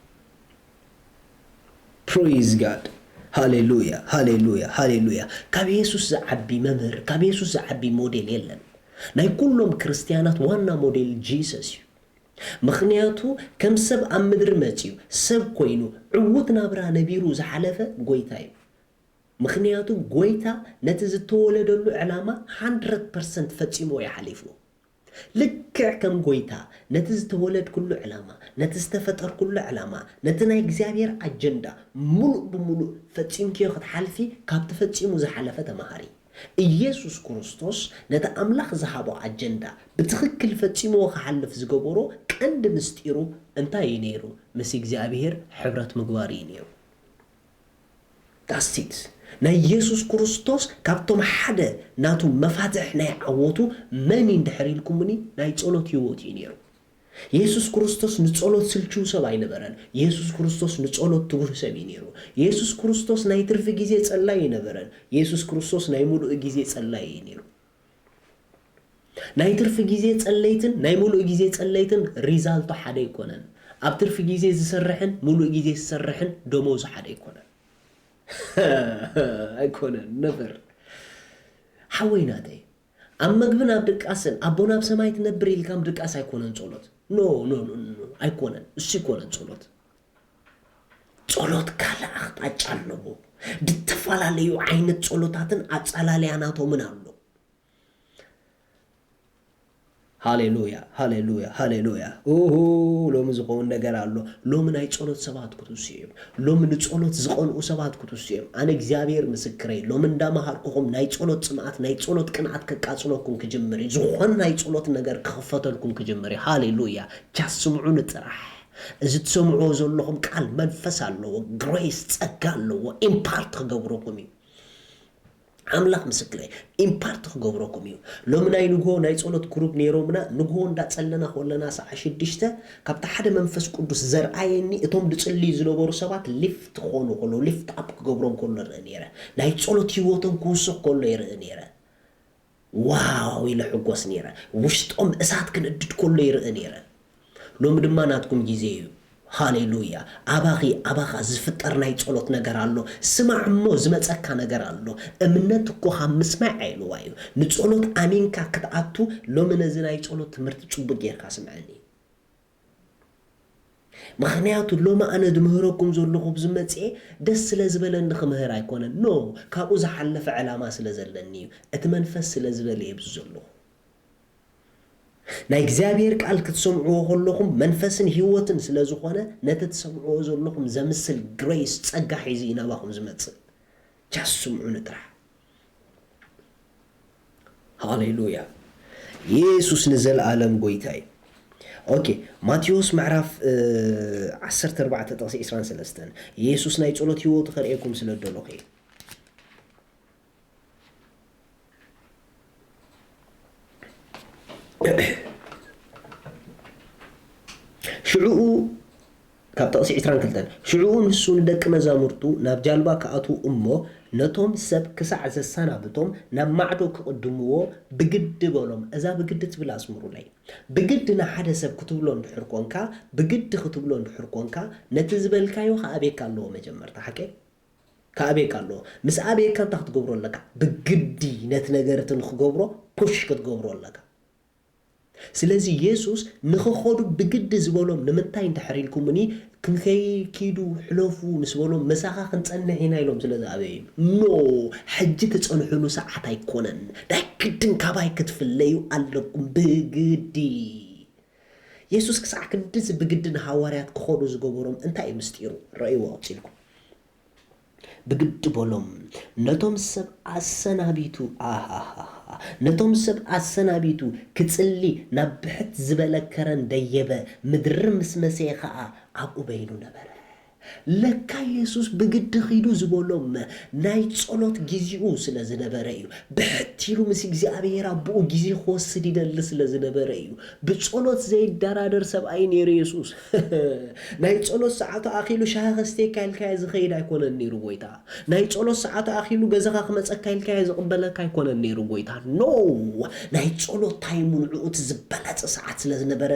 ፕሬዝ ጋድ ሃሌሉያ ሃሌሉያ ሃሌሉያ ካብ ኢየሱስ ዝዓቢ መምህር ካብ ኢየሱስ ዝዓቢ ሞዴል የለን ናይ ኩሎም ክርስቲያናት ዋና ሞዴል ጂሰስ እዩ ምክንያቱ ከም ሰብ ኣብ ምድሪ መጽዩ ሰብ ኮይኑ ዕውት ናብራ ነቢሩ ዝሓለፈ ጎይታ እዩ ምክንያቱ ጎይታ ነቲ ዝተወለደሉ ዕላማ 100% ፈጺሞ ይሓሊፉ ልክዕ ከም ጎይታ ነቲ ዝተወለድ ኩሉ ዕላማ ነቲ ዝተፈጠር ኩሉ ዕላማ ነቲ ናይ እግዚአብሔር አጀንዳ ሙሉእ ብሙሉእ ፈጺምኪዮ ክትሓልፊ ካብ ተፈጺሙ ዝሓለፈ ተማሃሪ ኢየሱስ ክርስቶስ ነቲ ኣምላኽ ዝሃቦ አጀንዳ ብትክክል ፈጺሞ ክሓልፍ ዝገበሮ ቀንዲ ምስጢሩ እንታይ እዩ ነይሩ ምስ እግዚአብሔር ሕብረት ምግባር እዩ ነይሩ ዳስቲት ናይ ኢየሱስ ክርስቶስ ካብቶም ሓደ ናቱ መፋትሕ ናይ ዓወቱ መን እንድሕሪልኩምኒ ናይ ጸሎት ህይወት እዩ ነይሩ ኢየሱስ ክርስቶስ ንጸሎት ስልችው ሰብ አይነበረን ኢየሱስ ክርስቶስ ንጸሎት ትጉህ ሰብ እዩ ነይሩ ኢየሱስ ክርስቶስ ናይ ትርፍ ጊዜ ጸላይ አይነበረን ኢየሱስ ክርስቶስ ናይ ሙሉእ ጊዜ ጸላይ እዩ ነይሩ ናይ ትርፍ ጊዜ ጸለይትን ናይ ሙሉእ ጊዜ ጸለይትን ሪዛልቱ ሓደ ይኮነን ኣብ ትርፍ ጊዜ ዝሰርሕን ሙሉእ ጊዜ ዝሰርሕን ደሞዝ ሓደ ይኮነን አይኮነን ነበር حويناتي أما قبنا بدقاسن أبونا بسماي تنبر إلكام بدقاس أيكونن صلوت نو أيكونن السيكونن صلوت صلوت كلا أخت أجعلناه دتفعل ليو عينة صلوتاتن أجعل لي أنا تومنالو هاليلويا هاليلويا هاليلويا لو مزقون نجارالو لو من أي صلوت سبات كتوسيم لو من صلوت زقون وسبات كتوسيم أنا إجابير مسكري لو من دام هاركم ناي صلوت سمعت ناي صلوت كنعت كقاصلوكم كجمري زخون ناي صلوت نجار كخفتلكم كجمري هاليلويا جسمعون ترح إذا تسمعوا زلهم قال منفس الله grace تقالوا وإمبارت خجبروكمي أملاك مسكلي إمبارت خجبروكم يو لو من أي نجوا نايت صلوت كروب نيرومنا نجوا ندات سلنا خلنا سعشد دشته كبت حد منفس قدوس زرعيني إتهم دتصلي زلوا برسوات ليفت خونو كله ليفت أب خجبروم كله رنيرة نايت صلوت يوتهم كوسق كله رنيرة واو إلى حقوس نيرة وشت أسات كن أدت كله رنيرة لو من ما ناتكم جزيو ሃሌሉያ ኣባኻ ዝፍጠር ናይ ጸሎት ነገር ኣሎ ስማዕ እሞ ዝመጸካ ነገር ኣሎ እምነት እኮ ምስማዕ አይልዋ እዩ ንጸሎት ኣሚንካ ክትኣቱ ሎሚ ነዚ ናይ ጸሎት ትምህርቲ ጽቡቅ ጌርካ ስምዐኒ ምኽንያቱ ሎሚ ኣነ ድምህረኩም ዘለኹ ብዝመጽእ ደስ ስለ ዝበለኒ ክምህር ኣይኮነን ኖ ካብኡ ዝሓለፈ ዕላማ ስለ ዘለኒ እዩ እቲ መንፈስ ስለ ዝበለ ይብዙ ዘለኹ ናይ እግዚአብሔር ቃል ክትሰምዑዎ ከለኹም መንፈስን ህይወትን ስለ ዝኾነ ነቲ ትሰምዑዎ ዘለኹም ዘምስል ግሬስ ጸጋ ሒዙ ኢናባኹም ዝመጽእ ጃስ ስምዑን ጥራሕ ሃሌሉያ ኢየሱስ ንዘለዓለም ጎይታ እዩ ኦኬ ማቴዎስ ምዕራፍ 14 ጥቕሲ 23 ኢየሱስ ናይ ጸሎት ህይወቱ ከርእየኩም ስለ ደለኹ ሽዑኡ ካብ ጥቕሲ 22 ሽዑኡ ንሱ ንደቂ መዛሙርቱ ናብ ጃልባ ከኣትዉ እሞ ነቶም ሰብ ክሳዕ ዘሰናብቶም ናብ ማዕዶ ክቕድምዎ ብግዲ በሎም እዛ ብግዲ ትብል ኣስምሩለይ ብግዲ ንሓደ ሰብ ክትብሎ እንድሕር ኮንካ ብግዲ ክትብሎ እንድሕር ኮንካ ነቲ ዝበልካዮ ከኣቤካ ኣለዎ መጀመርታ ሓቂ ከኣቤካ ኣለዎ ምስ ኣቤካ እንታይ ክትገብሮ ኣለካ ብግዲ ነቲ ነገርቲ ንክገብሮ ፑሽ ክትገብሮ ኣለካ ስለዚ ኢየሱስ ንኽኸዱ ብግዲ ዝበሎም ንምንታይ እንተሕሪልኩምኒ ክንከይኪዱ ሕለፉ ምስ በሎም መሳኻ ክንጸንሕ ኢና ኢሎም ስለዝኣበዩ ኖ ሕጂ ትጸንሕሉ ሰዓት ኣይኮነን ዳይ ግድን ካባይ ክትፍለዩ ኣለኩም ብግዲ ኢየሱስ ክሳዕ ክንድዚ ብግዲ ንሃዋርያት ክኸዱ ዝገበሮም እንታይ እዩ ምስጢሩ ረእይዎ ኣቕፂልኩም ብግዲ በሎም ነቶም ሰብ ኣሰናቢቱ ነቶም ሰብ ኣሰናቢቱ ክጽሊ ናብ ብሕት ዝበለከረን ደየበ ምድሪ ምስ መሰየ ከዓ ኣብኡ በይኑ ነበረ ለካ ኢየሱስ ብግዲ ኺዱ ዝበሎም ናይ ጸሎት ግዚኡ ስለ ዝነበረ እዩ ብሕቲሉ ምስ እግዚኣብሔር ኣቦኡ ጊዜ ክወስድ ይደሊ ስለ ዝነበረ እዩ ብጸሎት ዘይደራደር ሰብኣይ ነይሩ ኢየሱስ ናይ ጸሎት ሰዓቱ ኣኺሉ ሻሂ ከስተይካ ኢልካዮ ዝኸይድ ኣይኮነን ነይሩ ጎይታ ናይ ጸሎት ሰዓቱ ኣኺሉ ገዛኻ ክመጸካ ኢልካዮ ዝቕበለካ ኣይኮነን ነይሩ ጎይታ ኖ ናይ ጸሎት ታይሙ ንዕኡት ዝበለጸ ሰዓት ስለ ዝነበረ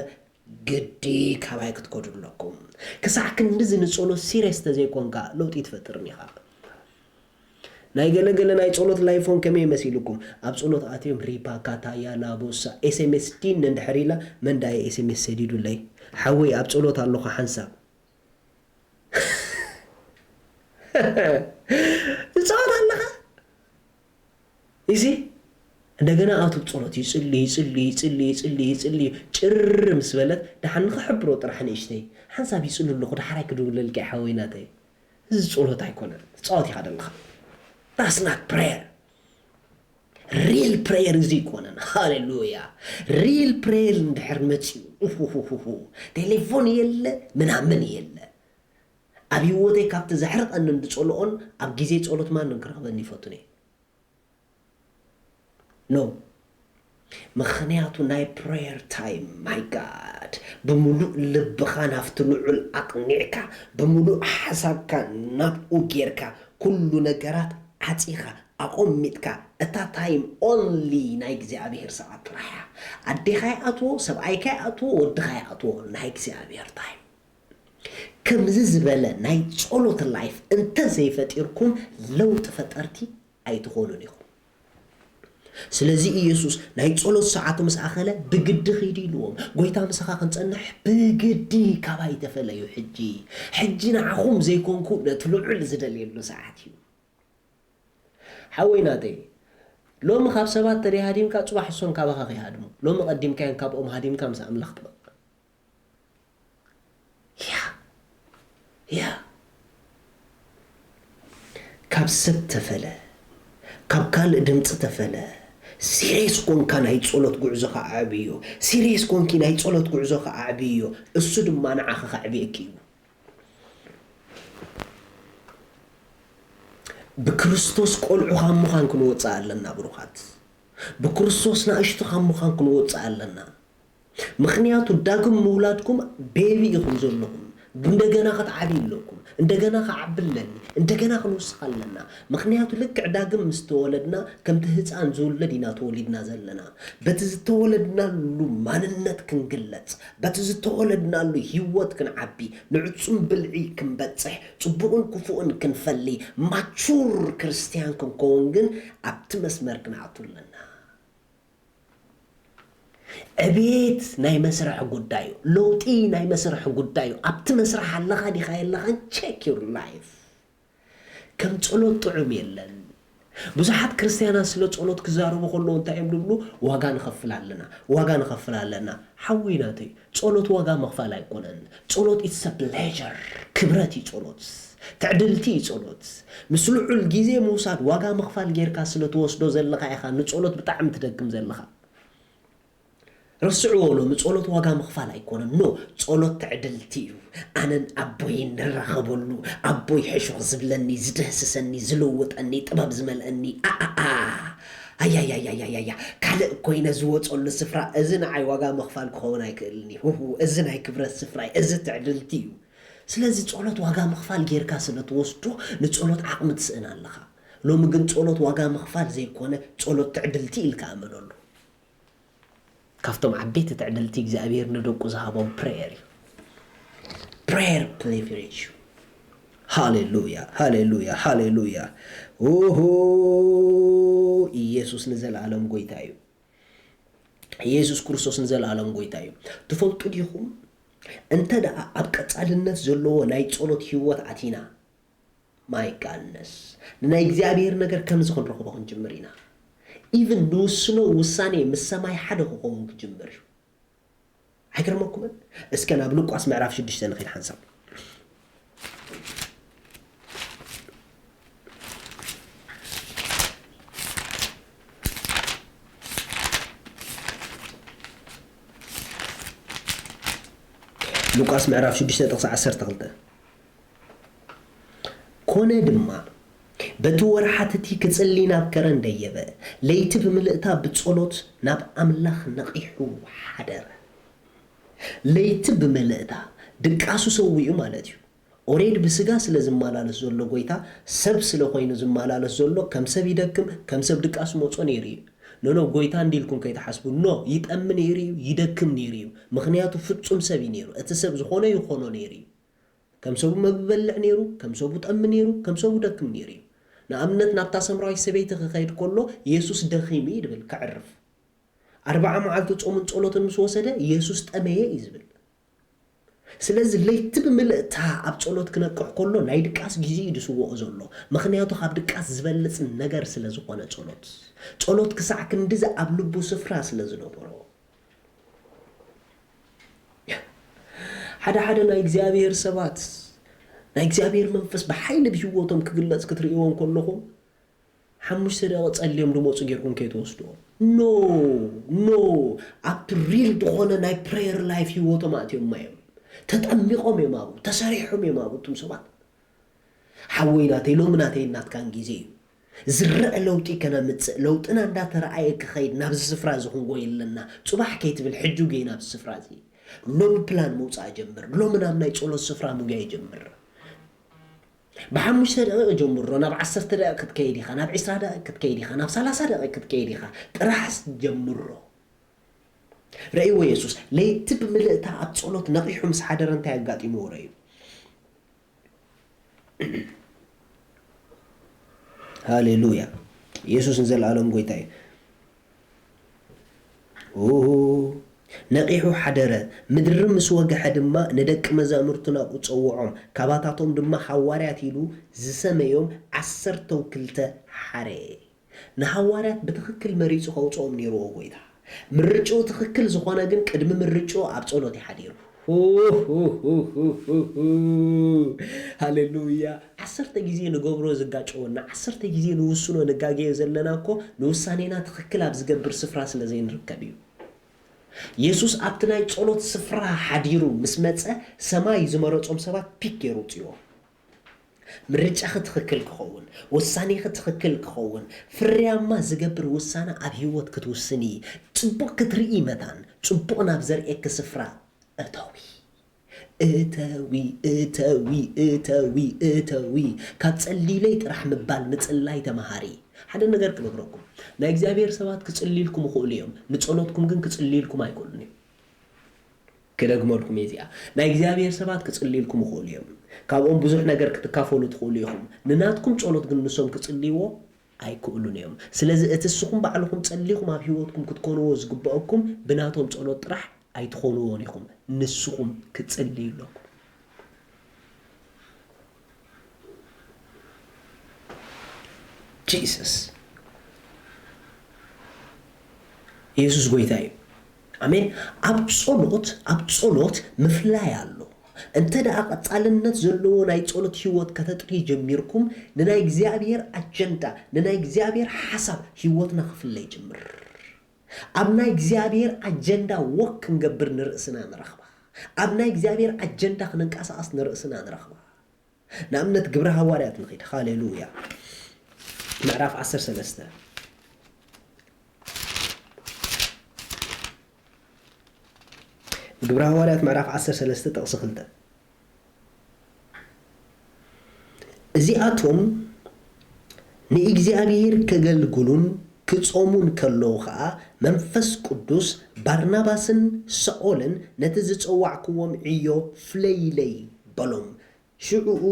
ግዲ ካባይ ክትከዱ ኣለኩም ክሳዕ ክንድዚ ንጸሎት ሲሪየስ ተዘይኮንካ ለውጢ ትፈጥርኒ ኢኻ ናይ ገለገለ ናይ ጸሎት ላይፎን ከመይ መሲልኩም ኣብ ጸሎት ኣትዮም ሪባ ካታያ ላቦሳ ኤስኤምኤስ ዲን እንድሕር ኢላ መንዳይ ኤስኤምኤስ ሰዲዱለይ ሓወይ ኣብ ጸሎት ኣለኹ ሓንሳብ ጸሎት ኣለኻ እዚ እንደገና ኣውቶ ጸሎት ይጽልይ ጭር ምስ በለት ድሓን ንኽሕብሮ ጥራሕ ንእሽተይ ሓንሳብ ይጽሉ ኣለኹ ድሓራይ ክድውለልከ ሓወይናተይ እዚ ጸሎት ኣይኮነን ጸሎት ኢኻ ደለኻ that's not prayer real prayer እዚ ይኮነን ሃሌሉያ real prayer እንድሕር መፅኡ ቴሌፎን የለ ምናምን የለ ኣብ ህይወተይ ካብቲ ዘሕርቐኒ እንድጸልኦን ኣብ ጊዜ ጸሎት ማንም ክረኽበኒ ይፈቱኒ ኖ ምኽንያቱ ናይ prayer time my god بملوء لبخان هفتلوع أقنعك بملوء حسابك نبؤ جيرك كل نجارات عتيخة أقومتك أتا تايم only نايكزي أبيهر ساعات راحة أدخاي أتو سبعيك أتو ودخاي أتو نايكزي أبيهر تايم كم زبالة نايك صولة اللايف انت زي فتيركم لو تفترتي أي تخونونيكم سلازي إيسوس نايك صولة ساعات مساخلة بجد خيري لهم قويتا مساخا خنصنح بجدي كباي تفليو حجينا عخوم زي كونكو نتلوع لزدليل له ساعاتي حويناتي لو مخاب سبات تري هاديم كا صباح الصون كابا خي هادمو لو مقدم كان كاب هاديم كام سام لخطبق يا كاب ست تفلا كاب كال دمص تفلا سيريس كون كان هي صلوت غعزخ عبيو سيريس كون كي هي صلوت غعزخ عبيو اسو دما نعخ عبيكيو بكريستوس قلعو خامو خان كنوصا لنا بروخات بكريستوس ناشتو خامو خان كنوصا لنا مخنياتو داكم مولادكم بيبي يخم زلهم እንደገና ከተዓቢለኩም እንደገና ከዓብለኒ እንደገና ክንውስኻለና ምክንያቱ ልክ ዕዳግም ምስተወለድና ከምቲ ህፃን ዝውለድ ኢና ተወሊድና ዘለና በቲ ዝተወለድናሉ ማንነት ክንግለጽ በቲ ዝተወለድናሉ ህይወት ክንዓቢ ንዕጹም ብልዒ ክንበጽሕ ጽቡቕን ክፉእን ክንፈሊ ማቹር ክርስቲያን ክንከውን ግን ኣብቲ መስመር ክንኣትውለና أبيت ناي مسرح قدايو لوتي ناي مسرح قدايو أبت مسرح الله دي خايل لغن check your life كم تقولوا طعم يلن بزحات كريستيانا سلو تقولوا كزارو بقولوا انت يملبلو واغا نخفل لنا حويناتي تقولوا واغا مغفال يكونن تقولوا it's a pleasure كبراتي تقولوا تعدلتي تقولوا مسلوع الجيزي موساد واغا مغفال غيركا سلو توسدو زلخا يخا نتقولوا بطعم تدقم زلخا رسعوا له مصولت واغا مخفال ايكونن نو صولت تعدلتيو انا ابوي نرخبلو ابوي حشو زبلني زدهسسني زلوطني طباب زملني ايا كال كوينه زوصول السفرا اذن عي واغا مخفال كون ايكلني هو اذن عي كبرت سفرا اذ تعدلتيو سلازي صولت واغا مخفال غيركا سلتوسدو نصولت عقم تسنا لخا لو مغن صولت واغا مخفال زي كونه صولت تعدلتي الكاملولو كافتم عبيت تعدلتي እግዚአብሔር ንደቁ ዝሃቦም prayer play for you hallelujah اوهو ኢየሱስ ንዘላለም ጎይታ እዩ ኢየሱስ ክርስቶስ ንዘላለም ጎይታ እዩ ትፈልጡ ዲኹም እንተ ደኣ ኣብ ቀጻልነት ዘለዎ ናይ ጸሎት ህይወት ኣቲና ማይ ጋድነስ ናይ እግዚአብሔር ነገር ከምዝ ክንረኽቦ ክንጅምር ኢና even نوصلو وساني مسماي حدا كون كجمر هيكرمكم اسكن ابلوك اسمع عرف شدش تنخيل حنسب لوقاس معرف شدش تقص 10 تغلطه كونه دما بتورحتتي كتصلينا بكرن ديبه ليت بملئتا بتصلوت ناب املاخ نقيحو حدر ليت بملئتا دقاسو سويو مالتيو اوريد بسغا سلازمالالس زولو غويتا سب سلخوينو زمالالس زولو كم سب يدكم كم سب دقاسو موصو نيري نو غويتا انديلكم كيتحسبو نو يتامن يريو يدكم نيريو مخنياتو فصوم سب نيرو اتسب زخونه يخونو نيري كم سب مبلع نيرو كم سب تامن نيرو كم سب دكم نيريو نأمنت نبتا سمراي سبيت خير كله يسوس دخيمي يدبل كعرف 4 معالتو ጾምን ጸሎትን مسوسده يسوس طميه يزبل ስለዚህ ለይት በመልእታ ኣብ ጸሎት ክነቅሕ ከሎ ናይ ድቃስ ግዜ ይድስዎ ዘሎ ምክንያቱ ካብ ድቃስ ዝበልጽ ነገር ስለ ዝኾነ ጸሎት ክሳዕ ክንድዛ ኣብ ልቡ ስፍራ ስለ ዝነበሮ ሓደ ናይ እግዚአብሔር ሰባት ናይ እግዚአብሔር መንፈስ በኃይል ቢህወቶም ክግለጽ ክትርእዮም ከለኹም 5 ደቂቃ ጸልዮም ድሞጽ ጌርኩም ከይተወስዶ ኖ ኣብ ሪል ዝኾነ ናይ prayer life ህይወቶም ኣትዮም ማየም ተጠሚቆም የማቡ ተሰሪሖም የማቡቱም ሰባት ሓወይናተይ ሎምናተይ እናትካን ጊዜ ዝረአ ለውጢ ከነምጽእ ለውጥና እንዳተረኣየ ክኸይድ ናብ ስፍራ ዝኹንጎ የለና ጽባሕ ከይትብል ሕጁ ገይና ናብ ስፍራ እዚ ሎም ፕላን መውጻእ ጀምር ሎም ናብ ናይ ጸሎት ስፍራ ሙጋይ ጀምር بحمش دقيقة جمرة ناب 10 دقائق كتكيدي خا ناب 20 دقائق كتكيدي خا ناب 30 دقائق كتكيدي خا طرحس جمرة رأيو يسوس لي تب ملئتا أتصولت نقيحو مس حدر انت يقاتي موري هاليلويا يسوس نزل العالم قويتاي نقيحو حدره مدر مسوغ حدما ندك مزامرتنا قصوعهم كباتاتهم دما حواريات يلو زسميهم 10 توكلته حري نحواريات بتخكل مريصو خوصوم نيرو غويتا مرچو تخكل زخونه ግን ቅድም مرچو ኣብ ጸሎት ይحديرو ሃሌሉያ 10 ጊዜ ንገብሮ ዝጋጨውና 10 ጊዜ ንውስኖ ንጋጌ ዘለናኮ ንውሳኔና ተخክል ኣብ ዝገብር ስፍራ ስለዘይ ንርከብ እዩ يسوس أبتناي ጸሎት ስፍራ ሓዲሩ ምስ መጸ ሰማይ ዝመረጾም ሰባት ፒክ የሩጽዮ ምርጫ ክትኽክል ክኸውን ወሳኔ ክትኽክል ክኸውን ፍርያማ ዝገብር ወሳነ ኣብ ህይወት ክትውስኒ ጽቡቕ ክትርኢ መታን ጽቡቕ ናብ ዘርኤክ ስፍራ እተዊ እተዊ ካብ ጸሊለይ ጥራሕ ምባል ንጽላይ ተማሃሪ ሓደ ነገር ክነግረኩም ናይ እግዚአብሔር ሰባት ክጽልይልኩም ይኽእሉ እዮም ንጸሎትኩም ግን ክጽልይልኩም አይኮኑን እዮም ክደግመልኩም እዚኣ ናይ እግዚአብሔር ሰባት ክጽልይልኩም ይኽእሉ እዮም ካብኦም ብዙሕ ነገር ክትካፈሉ ትኽእሉ ኢኹም ንናትኩም ጸሎት ግን ንሶም ክጽልይዎ አይክእሉን እዮም ስለዚ እቲ ንስኹም ባዕልኩም ጸሊይኩም ኣብ ህይወትኩም ክትኮንዎ ዝግባአኩም ብናቶም ጸሎት ጥራሕ ኣይትኾንዎን ኢኹም ንስኹም ክጽልይለኩም ጂሰስ ኢየሱስ ጎይታ እዩ አሜን ኣብ ጸሎት ምፍላይ ኣሎ እንተ ደኣ ቀጻልነት ዘለዎ ናይ ጸሎት ህይወት ከተጥሪ ጀሚርኩም ንናይ እግዚአብሔር አጀንዳ ንናይ እግዚአብሔር ሓሳብ ህይወትና ክፍለይ ጀምር ኣብ ናይ እግዚአብሔር አጀንዳ ወክ ክንገብር ንርእስና ንረኽባ ኣብ ናይ እግዚአብሔር አጀንዳ ክንንቀሳቀስ ንርእስና ንረኽባ ንኣብነት ግብረ ሐዋርያት ንኸይድ ሃሌሉያ ምዕራፍ 13 ግብረ ሐዋርያት ምዕራፍ 13 ጥቕሲ 2 እዚኣቶም ንእግዚአብሔር ከገልግሉን ክጾሙን ከለዉ ከዓ መንፈስ ቅዱስ ባርናባስን ሳኦልን ነቲ ዝጸዋዕክዎም ዕዮ ፍለይለይ በሎም ሽዑኡ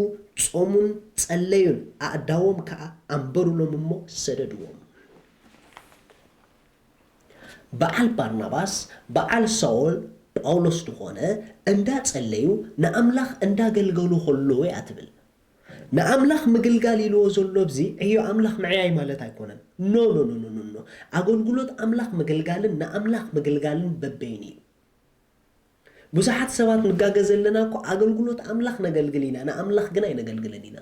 ጾሙን ጸለዩን ኣእዳዎም ከዓ ኣንበሩሎም እሞ ሰደድዎም በዓል ባርናባስ በዓል ሳኦል ጳውሎስ ድኾነ እንዳጸለዩ ንኣምላኽ እንዳገልገሉ ከለዉ ኣትብል ንኣምላኽ ምግልጋል ኢልዎ ዘሎ ብዚ ዕዮ ኣምላኽ ምዕያይ ማለት ኣይኮነን ኖ ኣገልግሎት ኣምላኽ ምግልጋልን ንኣምላኽ ምግልጋልን በበይን እዩ ብዙሓት ሰባት ንጋገ ዘለና እኮ ኣገልግሎት ኣምላኽ ነገልግል ኢና ንኣምላኽ ግን ኣይነገልግልን ኢና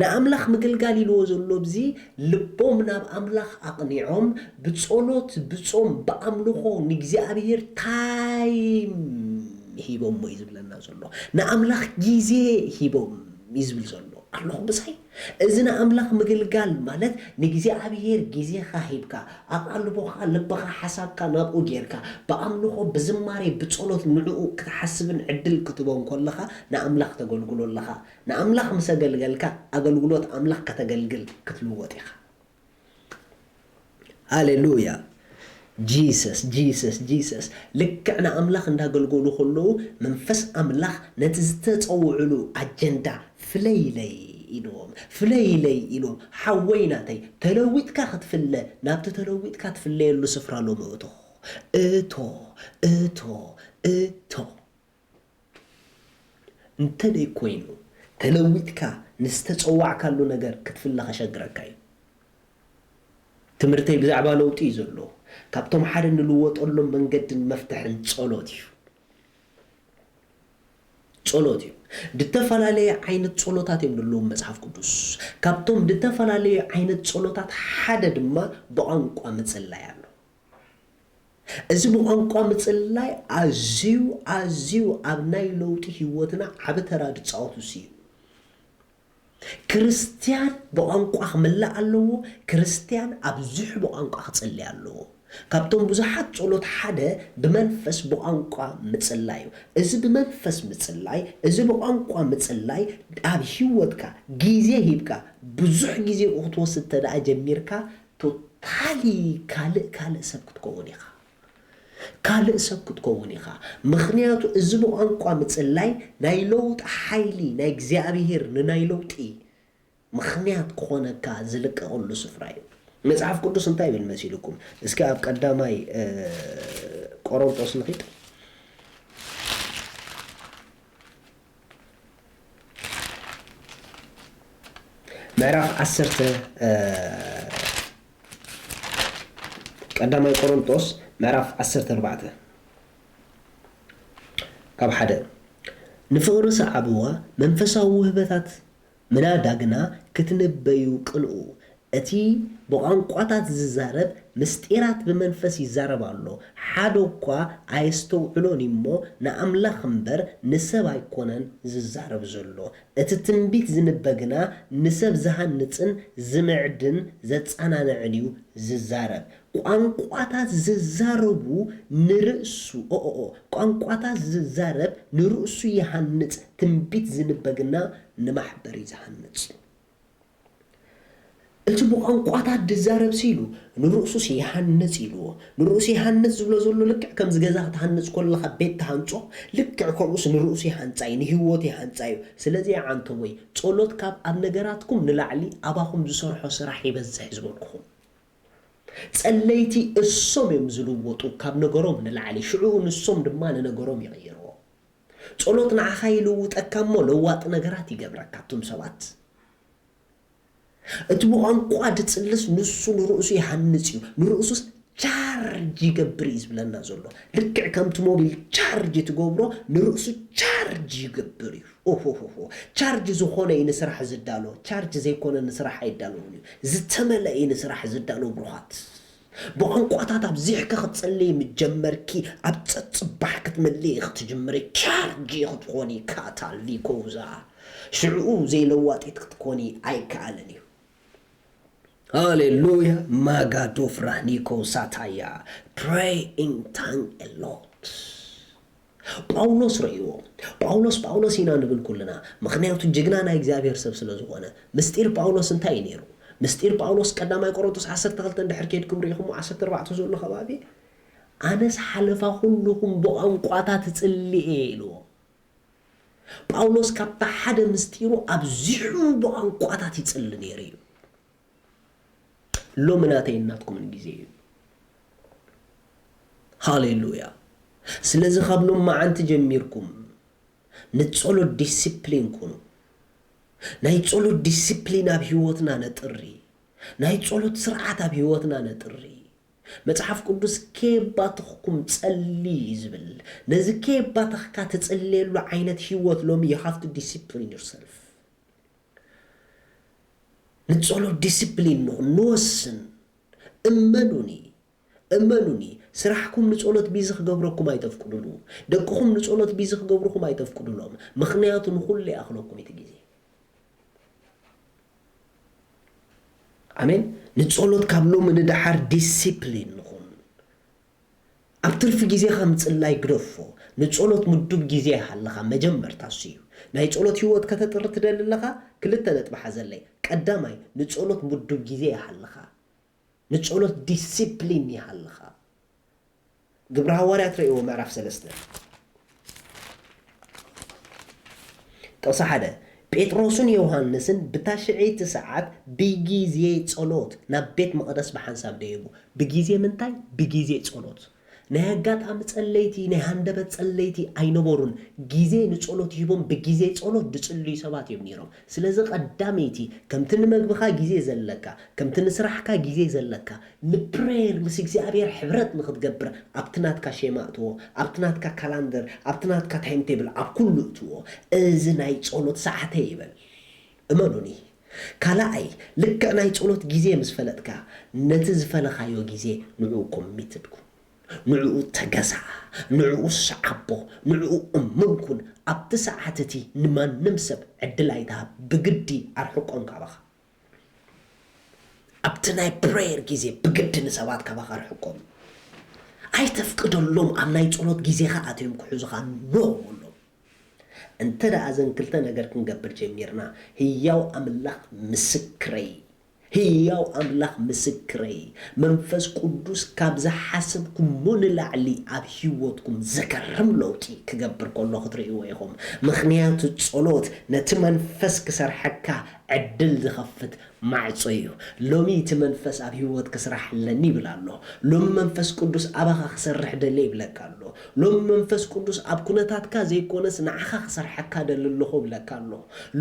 ንኣምላኽ ምግልጋል ኢልዎ ዘሎ ብዚ ልቦም ናብ ኣምላኽ ኣቕኒዖም ብጸሎት ብጾም ብኣምልኾ ንእግዚአብሔር ታይም ሂቦም እዩ ዝብለና ዘሎ ንኣምላኽ ግዜ ሂቦም ይዝብል ዘሎ ኣለኹ ብሳይ እዚ ንኣምላኽ ምግልጋል ማለት ንእግዚአብሔር ግዜኻ ሂብካ ኣብ ኣልቦኻ ልብኻ ሓሳብካ ናብኡ ጌርካ ብኣምልኾ ብዝማሬ ብጸሎት ንዕኡ ክትሓስብን ዕድል ክትቦን ከለኻ ንኣምላኽ ተገልግሎ ኣለኻ ንኣምላኽ ምስ ኣገልገልካ ኣገልግሎት ኣምላኽ ከተገልግል ክትልወጥ ኢኻ ሃሌሉያ ጂሰስ ልክዕ ንኣምላኽ እንዳገልገሉ ከለዉ መንፈስ ኣምላኽ ነቲ ዝተጸውዕሉ አጀንዳ ፍለይለይ ኢሎም ሓወይናተይ ተለዊጥካ ክትፍለ ናብቲ ተለዊጥካ ትፍለየሉ ስፍራ ሎ ምእቶ እቶ እንተ ደይ ኮይኑ ተለዊጥካ ንዝተጸዋዕካሉ ነገር ክትፍለ ከሸግረካ እዩ ትምህርተይ ብዛዕባ ለውጢ እዩ ዘሎ ካብቶም ሓደ ንልወጠሎም መንገድን መፍትሕን ጸሎት እዩ ድተፈላለየ ዓይነት ጸሎታት እዮም ዘለዉ መጽሓፍ ቅዱስ ካብቶም ድተፈላለየ ዓይነት ጸሎታት ሓደ ድማ ብቋንቋ ምጽላይ ኣሎ እዚ ብቋንቋ ምጽላይ ኣዝዩ ኣብ ናይ ለውጢ ህይወትና ዓብ ተራ ድጻወቱ እዩ ክርስቲያን ብቋንቋ ክምላእ ኣለዎ ክርስቲያን ኣብዙሕ ብቋንቋ ክጽልይ ኣለዎ ካብቶም ብዙሓት ጸሎት ሓደ ብመንፈስ ብቋንቋ ምጽላይ እዩ እዚ ብመንፈስ ምጽላይ እዚ ብቋንቋ ምጽላይ ኣብ ህይወትካ ግዜ ሂብካ ብዙሕ ግዜ ክትወስድ ተደኣ ጀሚርካ ቶታሊ ካልእ ሰብ ክትከውን ኢኻ ምክንያቱ እዚ ብቋንቋ ምጽላይ ናይ ለውጢ ሓይሊ ናይ እግዚአብሔር ንናይ ለውጢ ምክንያት ክኾነካ ዝልቀቐሉ ስፍራ እዩ መጽሓፍ ቅዱስ እንታይ ይብል መሲልኩም እስኪ ኣብ ቀዳማይ ቆሮንቶስ ንኺድ ምዕራፍ 10 ቀዳማይ ቆሮንቶስ ምዕራፍ 14 ካብ ሓደ ንፍቕሪ ሰዓብዋ መንፈሳዊ ውህበታት ምናዳግና ክትነበዩ ቅንኡ እቲ ብቋንቋታት ዝዛረብ ምስጢራት ብመንፈስ ይዛረብ ኣሎ ሓደ እኳ ኣይስተውዕሎን እሞ ንኣምላኽ እምበር ንሰብ ኣይኮነን ዝዛረብ ዘሎ እቲ ትንቢት ዝንበግና ንሰብ ዝሃንጽን ዝምዕድን ዘጸናንዕን እዩ ዝዛረብ ቋንቋታት ዝዛረቡ ንርእሱ ቋንቋታት ዝዛረብ ንርእሱ ይሃንጽ ትንቢት ዝንበግና ንማሕበሪ ዝሃንጽ እቲ ብቋንቋታት ዝዛረብ ሲሉ ንርእሱ ይሃንጽ ኢልዎ ንርእሱ ይሃንጽ ዝብሎ ዘሎ ልክዕ ከም ዝገዛ ክትሃንጽ ከለኻ ቤት ተሃንጾ ልክዕ ከምኡስ ንርእሱ ይሃንጻይ ንህይወት ይሃንጻዩ ስለዚ ዓንቶ ወይ ጸሎት ካብ ኣብ ነገራትኩም ንላዕሊ ኣባኹም ዝሰርሖ ስራሕ ይበዝሕ ዝበልኩኹም ጸለይቲ እሶም እዮም ዝልወጡ ካብ ነገሮም ንላዕሊ ሽዑ ንሶም ድማ ንነገሮም ይቕይርዎ ጸሎት ንዓኻ ይልውጠካ እሞ ለዋጥ ነገራት ይገብረካ ቱም ሰባት እቲ ብቋንቋ ድጽልስ ንሱ ንርእሱ ይሃንጽ እዩ ንርእሱስ ቻርጅ ይገብር እዩ ዝብለና ዘሎ ልክዕ ከምቲ ሞቢል ቻርጅ ትገብሮ ንርእሱ ቻርጅ ይገብር እዩ ቻርጅ ዝኾነ እዩ ንስራሕ ዝዳሎ ቻርጅ ዘይኮነ ንስራሕ ኣይዳለውን እዩ ዝተመልአ እዩ ንስራሕ ዝዳሎ ብሩኻት ብቋንቋታት ኣብዚሕካ ክትጸልይ ምጀመርኪ ኣብ ጽባሕ ክትመልእ ክትጅምሪ ቻርጅ ክትኾኒ ካታሊኮዛ ሽዑ ዘይለዋጢት ክትኮኒ ኣይከኣለን እዩ Hallelujah. Magado franiko sataya. Pray in tongue a lot. ጳውሎስ ኢና ንብል ኩልና ምክንያቱ ጅግና ናይ እግዚአብሔር ሰብ ስለዝኾነ ምስጢር ጳውሎስ እንታይ ነይሩ ምስጢር ጳውሎስ ቀዳማይ ቆሮንቶስ 12 ድሕር ከይድኩም ሪኢኹም 14 ዘሎ ከባቢ ኣነስ ሓለፋ ኩልኩም ብቋንቋታት ጽልኤ ኢልዎ ጳውሎስ ካብታ ሓደ ምስጢሩ ኣብዚሑ ብቋንቋታት ይጽል ነይሩ እዩ ሎምናተይ እናትኩም ጊዜ ሃሌሉያ ስለዚህ ካብሎም ማዓንቲ ጀሚርኩም ንጸሎት ዲሲፕሊን ኩኑ ናይ ጸሎት ዲሲፕሊን ኣብ ህይወትና ነጥሪ ናይ ጸሎት ስርዓት ኣብ ህይወትና ነጥሪ መጽሐፍ ቅዱስ ከባትኩም ጸሊ ዝብል ነዚ ከባትካ ተጸልየሉ ዓይነት ህይወት ሎም you have to discipline yourself ንጸሎት ዲሲፕሊን ንወስን እመኑኒ ስራሕኩም ንጸሎት ቢዚ ክገብረኩም ኣይተፍቅዱሉ ደቅኹም ንጸሎት ቢዚ ክገብሩኩም ኣይተፍቅዱሎም ምክንያቱ ንኹሉ ያኽለኩም እቲ ግዜ አሜን ንጸሎት ካብሎም ንድሓር ዲሲፕሊን ንኹን ኣብ ትርፊ ግዜ ከምጽላይ ግደፎ ንጸሎት ምዱብ ግዜ ይሓልኻ መጀመርታ እዩ ናይ ጸሎት ህይወት ከተጥር ትደልለኻ ክልተ ነጥብ ሓዘለይ ቀዳማይ ንጸሎት ምዱብ ግዜ ይሓልኻ ንጸሎት ዲሲፕሊን ይሓልኻ ግብረ ሐዋርያት ራእዮ ምዕራፍ 3 ጥቕሲ 1 ጴጥሮስን ዮሐንስን ብታሽዒት ሰዓት ብጊዜ ጸሎት ናብ ቤት መቕደስ በሓንሳብ ደይቡ ብጊዜ ምንታይ ብጊዜ ጸሎት ናይ አጋጣሚ ጸለይቲ ናይ ሃንደበት ጸለይቲ ኣይነበሩን ጊዜ ንጸሎት ይቦም ብጊዜ ጸሎት ድጽልዩ ሰባት እዮም ነይሮም ስለዚ ቀዳመይቲ ከምቲ ንመግብኻ ጊዜ ዘለካ ከምቲ ንስራሕካ ጊዜ ዘለካ ንፕሬየር ምስ እግዚአብሔር ሕብረት ንኽትገብር ኣብቲ ናትካ ሸማ እትዎ ኣብቲ ናትካ ካላንደር ኣብቲ ናትካ ታይም ቴብል ኣብ ኩሉ እትዎ እዚ ናይ ጸሎት ሰዓተ ይበል እመኑኒ ካልኣይ ልክዕ ናይ ጸሎት ጊዜ ምስ ፈለጥካ ነቲ ዝፈለኻዮ ጊዜ ንዑ ኮሚትድ ኩን ንዑ ተገዛ ንዑ ሰዓቦ ንዑ እምንኩን ኣብቲ ሰዓትቲ ንማንም ሰብ ዕድል ኣይትሃብ ብግዲ ኣርሕቆም ካባኻ ኣብቲ ናይ ፕሬየር ጊዜ ብግዲ ንሰባት ካባኻ ኣርሕቆም ኣይተፍቅደሎም ኣብ ናይ ጸሎት ጊዜኻ ኣትዮም ክሕዙኻ ኖሎም እንተ ደኣ ዘን ክልተ ነገር ክንገብር ጀሚርና ህያው ኣምላኽ ምስክረይ ህያው ኣምላኽ ምስክረይ መንፈስ ቅዱስ ካብ ዝሓስብኩም ንላዕሊ ኣብ ህይወትኩም ዘገርም ለውጢ ክገብር ከሎ ክትርእይዎ ኢኹም ምክንያቱ ጸሎት ነቲ መንፈስ ክሰርሐካ ዕድል ዝኸፍት ማዕጾ እዩ ሎሚ እቲ መንፈስ ኣብ ህይወት ክስራሕለኒ ይብል ኣሎ ሎሚ መንፈስ ቅዱስ ኣባኻ ክሰርሕ ደለ ይብለካ ኣሎ ሎሚ መንፈስ ቅዱስ ኣብ ኩነታትካ ዘይኮነስ ንዓኻ ክሰርሐካ ደልልኹ ይብለካ ኣሎ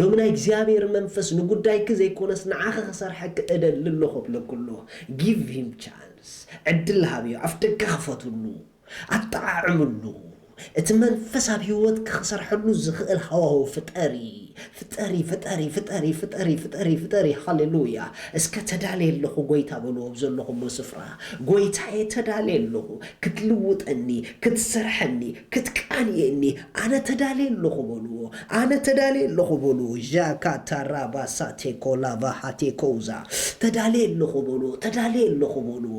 ሎሚ ናይ እግዚአብሔር መንፈስ ንጉዳይክ ዘይኮነስ ንዓኻ ክሰርሐካ እደልልኹ ብለኩሉ give him chance ዕድል ሃብዮ ኣፍደጋ ክፈትሉ ኣጠዓዕምሉ እቲ መንፈስ ኣብ ህይወት ክሰርሐሉ ዝኽእል ሃዋህው ፍጠሪ ሃሌሉያ እስከ ተዳልየለኹ ጎይታ በልዎ ብዘለኹም ስፍራ ጎይታዬ ተዳልየለኹ ክትልውጠኒ ክትሰርሐኒ ክትቃንየኒ ኣነ ተዳልየለኹ በልዎ ዣካታራባሳቴኮላቫሃቴኮዛ ተዳልየለኹ በልዎ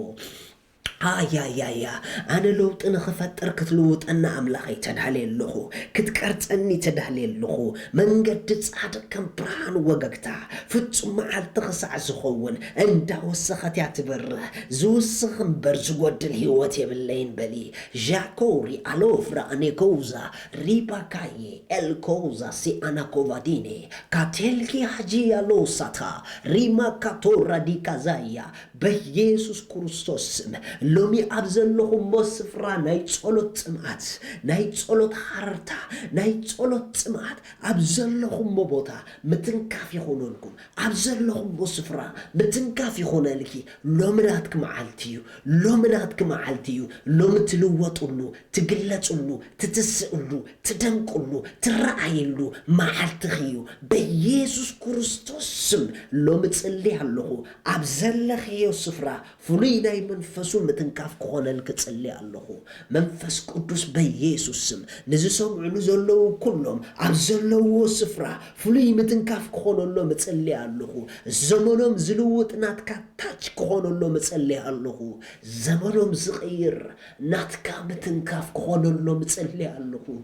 يا أنا لو تنخفتر كتلوت أنا أملاخي تدهلي اللخو كتكرتني تدهلي اللخو من قد تصعد كم بران وققتا فتو معال تخصع زخون اندا وسخت يعتبر زو السخن برزو قد الهيوات يبلين بلي جاكوري ألوفرا أني كوزا ريبا كاي الكوزا سي أنا كوفاديني كاتلكي حجي لوساتا ريما كاتورا دي كازايا بيسوس كروستوس لومي أبزلهم مصفرا ناي تصولت تمات ناي تصولت حرتا ناي تصولت تمات أبزلهم مبوتا متنكافي خونونكم أبزلهم مصفرا متنكافي خونالكي لومناتك معالتيو لومناتك معالتيو لوم تلوطلو تقلطلو تتسئلو تدنقلو ترأيلو معالتخيو بيسوس كروستوس لوم تصلي هاللخو أبزلخيو صفرا فليناي منفسو متنكاف كونالك تصلي هاللخو منفس قدوس بيسوس نزسوم عنزلو كلهم أبزلو صفرا فلي متنكاف كونالو متصلي هاللخو زمنهم زلوت ناتكا تاج كونالو متصلي هاللخو زمنهم زغير ناتكا متنكاف كونالو متصلي هاللخو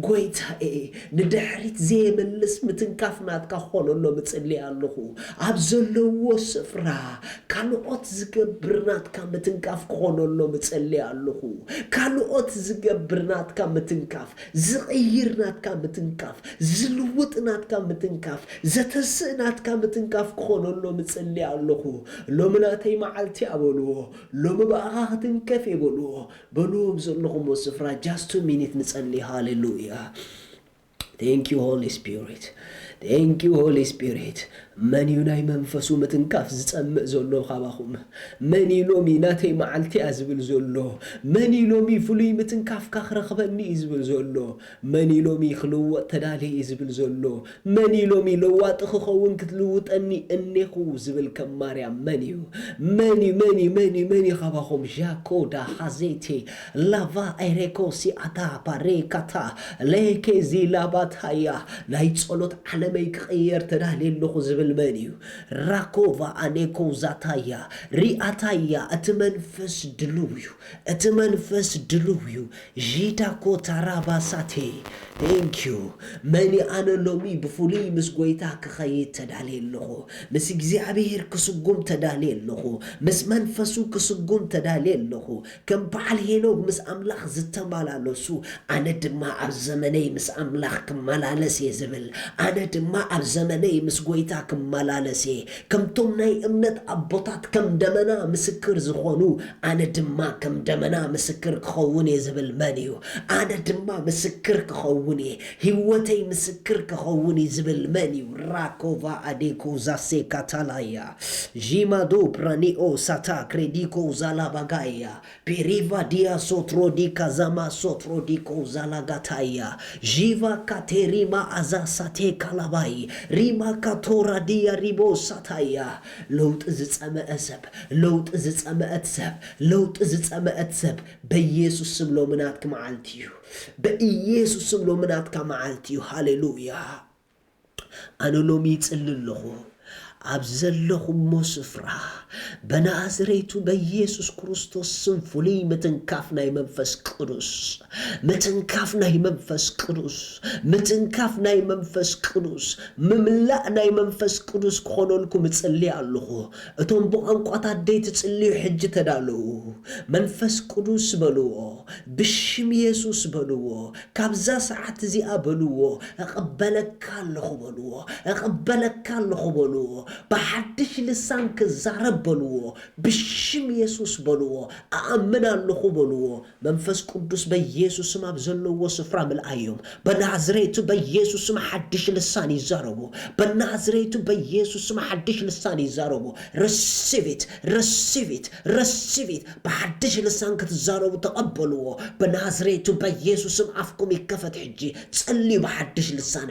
قويتاي ندحريت زي ملس متنكاف ناتكا كونالو متصلي هاللخو أبزلو صفرا كانوت زقبرنات كان متنكاف كونالو متصلي هاللخو كانوت زقبرنات كان متنكاف زغيرنات كان متنكاف زلوتنات كان متنكاف زتسنات كان متنكاف كونالو متصلي هاللخو لو مناتي معالتي أبولو لو مبقى تنكاف يبولو بلو بزلهم وصفرا just 2 minutes نتصلي hallelujah. Thank you Holy Spirit. Thank you Holy Spirit. من يناي منفسو متنكاف زتسمع زولو خباخم من يلومي ناتي معالتي أزبل زولو من يلومي فلي متنكاف كاخر خبني إزبل زولو من يلومي خلوة تدالي إزبل زولو من يلومي لوات أخوون كتلوت أني خو زبل كماريا مني خباخم جاكو دا حزيتي لافا إيريكو سي أتا باريكاتا ليكي زي لاباتايا لايت صولوت علمي كغير تدالي اللخو زبل المنيو راكوفا أنيكو زاتايا رياتايا أتمنفس دلويو جيتاكو ترابا ساتي thank you ماني أنا لومي بفولي مسقويتا كخيط تدالي اللخو مس إجزابير كسقوم تدالي اللخو مس منفسو كسقوم تدالي اللخو كم بعل هينوغ مس أملاخ زتمالا لسو أنا دما أبزمني مس أملاخ كمالا لسي زبل أنا دما أبزمني مسقويتا كمالالسي كم تومناي امنت أبوطات كم دمنا مسكر زخونو أنا دما كم دمنا مسكر كخوني زبل مانيو أنا دما مسكر كخوني هوتي مسكر كخوني زبل مانيو راكوفا أديكو زاسي كاتالايا جيما دو براني أو ساتا كريديكو زالا باغايا بيريفا ديا سوترو دي كازاما سوترو ديكو زالا غاتايا جيفا كاتيريما أزاساتي كالاباي ريما كاتورا ديا ريبو ساتايا لوت ازت أما أتسب بيسوس سملو مناتك معالتيو بيسوس سملو مناتك معالتيو هاليلويا أنا لو ميتسل اللغو أبزلهم مصفرا بنازريتو بيسوس كروستوس سنفولي متنكافنا يمنفس قدوس متنكافنا يمنفس قدوس مملأنا يمنفس قدوس كخونو لكم تسلي اللغو اتون بوغان قواتا دي تسلي حج تدالو منفس قدوس بلوو بشم يسوس بلوو كابزا ساعات زي بلوو اقبلك اللغو بلوو بحدش لسان كزارب بلوو بشم يسوس بلوو أأمنا اللخو بلوو منفس قدوس بيسوس ما بزلو وصفرا من الأيوم بنازريتو بيسوس ما حدش لسان يزاربو بنازريتو بيسوس ما حدش لسان يزاربو receive it بحدش لسان كتزاربو تقبلوو بنازريتو بيسوس ما عفكم يكفت حجي تسألي بحدش لسان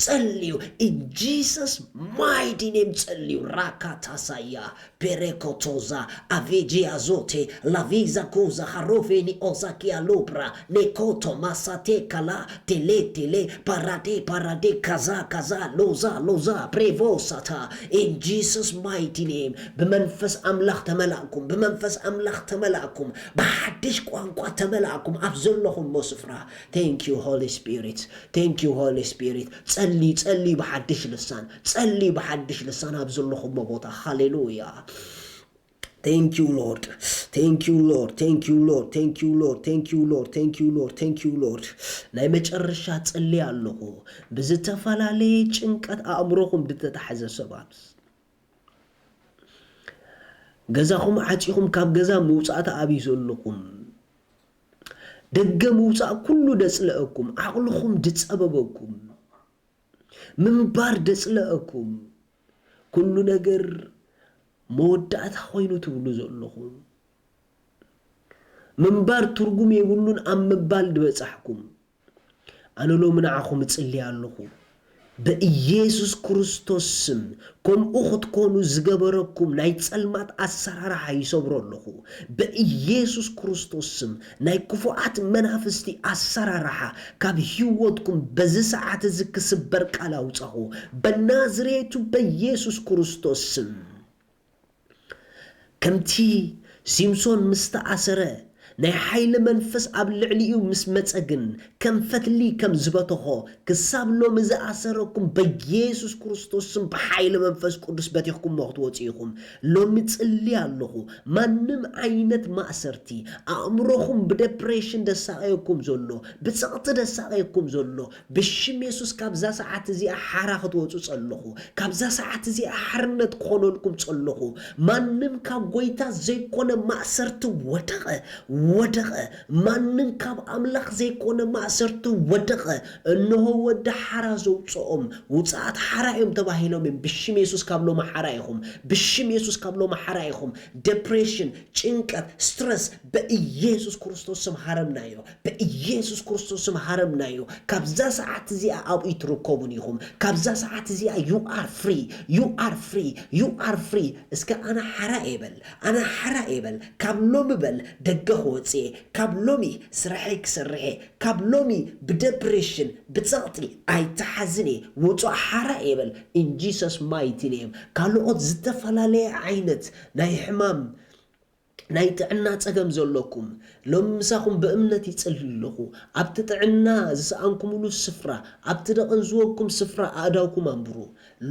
ጸልዩ in Jesus mighty name ጸልዩ ራካታሳያ ፔሬኮቶዛ አቬጂያዞቴ ላቪዛ ኮዛ ሃሮፌኒ ኦዛኪያ ሎብራ ኔኮቶ ማሳቴ ካላ ቴሌ ፓራዴ ካዛ ሎዛ ፕሬቮሳታ in Jesus mighty name በመንፈስ አምላክ ተመላኩም በሐዲስ ቋንቋ ተመላኩም አብዘለኹም መስፍራ thank you holy spirit ጸልይ በሐዲስ ልሳን አብዘለኹም ቦታ ሃሌሉያ Thank you, Lord. ናይ መጨረሻ ጸልይ ኣለኹ ብዝተፈላለየ ጭንቀት አእምሮኹም ብተታሕዘ ሰባት ገዛኹም ዓጪኹም ካብ ገዛ ምውጻእ ተኣቢዩ ዘለኹም ደገ ምውጻእ ኩሉ ደጽለአኩም ዓቕልኹም ድጸበበኩም ምንባር ደጽለአኩም ኩሉ ነገር መወዳእታ ኮይኑ ትብሉ ዘለኹም ምንባር ትርጉም የብሉን ኣብ ምባል ድበጻሕኩም ኣነ ሎሚ ንዓኹም እጽልይ ኣለኹ በኢየሱስ ክርስቶስ ስም ከምኡ ክትኮኑ ዝገበረኩም ናይ ጸልማት ኣሰራርሓ ይሰብሮ ኣለኹ በኢየሱስ ክርስቶስ ስም ናይ ክፉኣት መናፍስቲ ኣሰራርሓ ካብ ህይወትኩም በዚ ሰዓት እዚ ክስበር ቃል ኣውጻኹ በናዝሬቱ በኢየሱስ ክርስቶስ ስም ከምቲ ሲምሶን ምስተኣሰረ ናይ ሓይሊ መንፈስ ኣብ ልዕሊኡ ምስ መጸግን ከም ፈትሊ ከም ዝበተኾ ክሳብ ሎሚ ዝኣሰረኩም በኢየሱስ ክርስቶስ ስም ብሓይሊ መንፈስ ቅዱስ በቲኽኩም ክትወፁ ኢኹም ሎሚ ጽልይ ኣለኹ ማንም ዓይነት ማእሰርቲ ኣእምሮኹም ብዲፕሬሽን ደሳቀየኩም ዘሎ ብጸቕጢ ደሳቀየኩም ዘሎ ብሽም ኢየሱስ ካብዛ ሰዓት እዚኣ ሓራ ክትወፁ ጸለኹ ካብዛ ሰዓት እዚኣ ሓርነት ክኾነልኩም ጸለኹ ማንም ካብ ጎይታ ዘይኮነ ማእሰርቲ ወደቀ ማንም ካብ ኣምላኽ ዘይኮነ ማእሰርቲ ወደቀ እነሆ ወደ ሓራ ዘውፅኦም ውጻኣት ሓራ እዮም ተባሂሎም ብሽም ኢየሱስ ካብ ሎማ ሓራ ኢኹም ዲፕሬሽን ጭንቀት ስትረስ በኢየሱስ ክርስቶስ ስም ሓረምናዮ ካብዛ ሰዓት እዚኣ ኣብኡ ትርከቡን ኢኹም ካብዛ ሰዓት እዚኣ you are free እስከ ኣና ሓራ ይበል ካብ ሎሚ በል ደገ ወፄ ካብ ሎሚ ስራሐይ ክሰርሐ ካብ ሎሚ ብዲፕሬሽን ብጸቕጢ ኣይተሓዝኔ ውጹእ ሓራ ይበል in Jesus mighty name ካልኦት ዝተፈላለየ ዓይነት ናይ ሕማም ናይ ጥዕና ጸገም ዘለኩም ሎም ምሳኹም በእምነት ይጽልይለኹ ኣብቲ ጥዕና ዝሰኣንኩምሉ ስፍራ ኣብቲ ደቕን ዝወኩም ስፍራ ኣእዳውኩም አንብሩ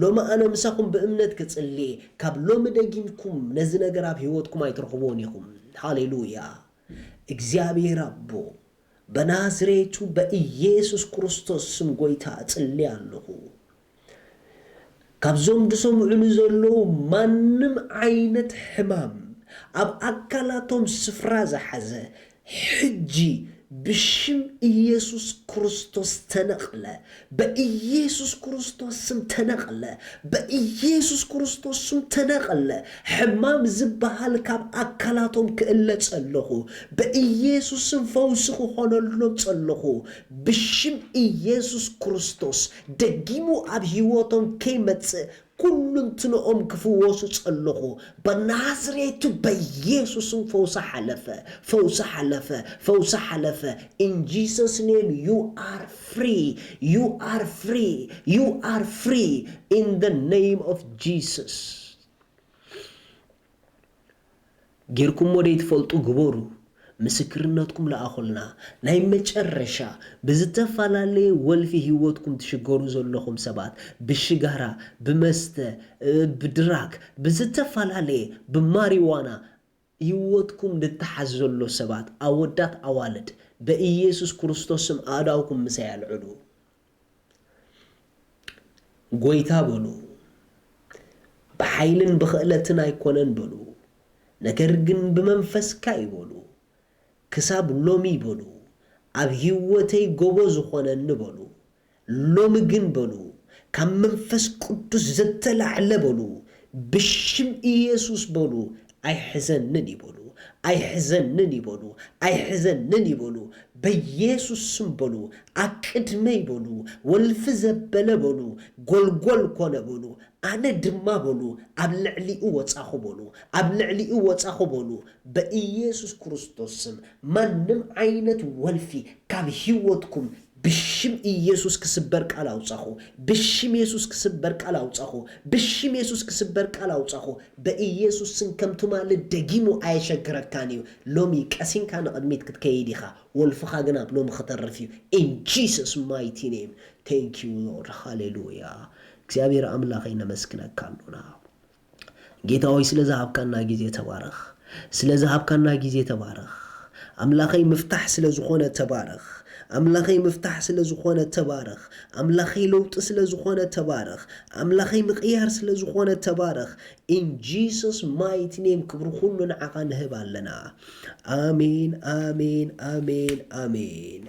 ሎም ኣነ ምሳኹም በእምነት ክጽልይ ካብ ሎሚ ደጊምኩም ነዚ ነገር ኣብ ህይወትኩም ኣይትረኽቦን ኢኹም ሃሌሉያ እግዚአብሔር አቦ በናዝሬቱ በኢየሱስ ክርስቶስ ስም ጎይታ እጽልይ ኣለኹ ካብዞም ድሰምዑኒ ዘለዉ ማንም ዓይነት ሕማም ኣብ አካላቶም ስፍራ ዝሓዘ ሕጂ ብሽም ኢየሱስ ክርስቶስ ተነቅለ በኢየሱስ ክርስቶስ ስም ተነቅለ ሕማም ዝበሃል ካብ አካላቶም ክእለጽ ኣለኹ በኢየሱስ ስም ፈውስ ክኾነሎም ጸለኹ ብሽም ኢየሱስ ክርስቶስ ደጊሙ ኣብ ህይወቶም ከይመጽእ ኩሉን ትንኦም ክፍወሱ ጸለኹ በናዝሬቱ በኢየሱስ ስም ፈውስ ሓለፈ in Jesus name you are free in the name of Jesus ጌርኩም ወዴት ፈልጡ ግበሩ ምስክርነትኩም ለአኹልና ናይ መጨረሻ ብዝተፈላለየ ወልፊ ህይወትኩም ትሽገሩ ዘለኹም ሰባት ብሽጋራ ብመስተ ብድራክ ብዝተፈላለየ ብማሪዋና ህይወትኩም ልትሓዝ ዘሎ ሰባት ኣወዳት ኣዋልድ በኢየሱስ ክርስቶስ ስም ኣእዳውኩም ምሳይ ኣልዕሉ ጎይታ በሉ ብሓይልን ብኽእለትን ኣይኮነን በሉ ነገር ግን ብመንፈስካ ይበሉ ክሳብ ሎሚ በሉ ኣብ ህይወተይ ጎቦ ዝኾነን በሉ ሎሚ ግን በሉ ካብ መንፈስ ቅዱስ ዝተላዕለ በሉ ብሽም ኢየሱስ በሉ ኣይሕዘንን ይበሉ በኢየሱስ ስም በሉ አቅድመይ በሉ ወልፍ ዘበለ በሉ ጎልጎል ኮነ በሉ አነ ድማ በሉ ኣብ ልዕሊኡ ወጻኹ በሉ ኣብ ልዕሊኡ ወጻኹ በሉ በኢየሱስ ክርስቶስ ስም ማንም ዓይነት ወልፊ ካብ ህይወትኩም ብሽም ኢየሱስ ክስበር ቃል አውጻኹ ብሽም ኢየሱስ ክስበር ቃል አውጻኹ ብሽም ኢየሱስ ክስበር ቃል አውጻኹ በኢየሱስ ስም ከምቱማል ደጊሙ አይሸግረካኒው ሎሚ ቀሲንካ ንቅድሚት ክትከይድ ኢኻ ወልፍኻ ግን ኣብ ሎሚ ከተርፍ እዩ in Jesus mighty name thank you Lord hallelujah እግዚአብሔር አምላክ ይመስገነካ አሉና ጌታ ሆይ ስለዛብካና ጊዜ ተባረኽ ስለዛብካና ጊዜ ተባረኽ አምላከይ መፍታህ ስለዝኾነ ተባረኽ አምላከይ መፍታህ ስለዝኾነ ተባረኽ አምላከይ ለውጥ ስለዝኾነ ተባረኽ አምላከይ ምቅያር ስለዝኾነ ተባረኽ in Jesus mighty name ክብር ሁሉ ንዓኻ ንህብ ኣለና አሜን አሜን አሜን አሜን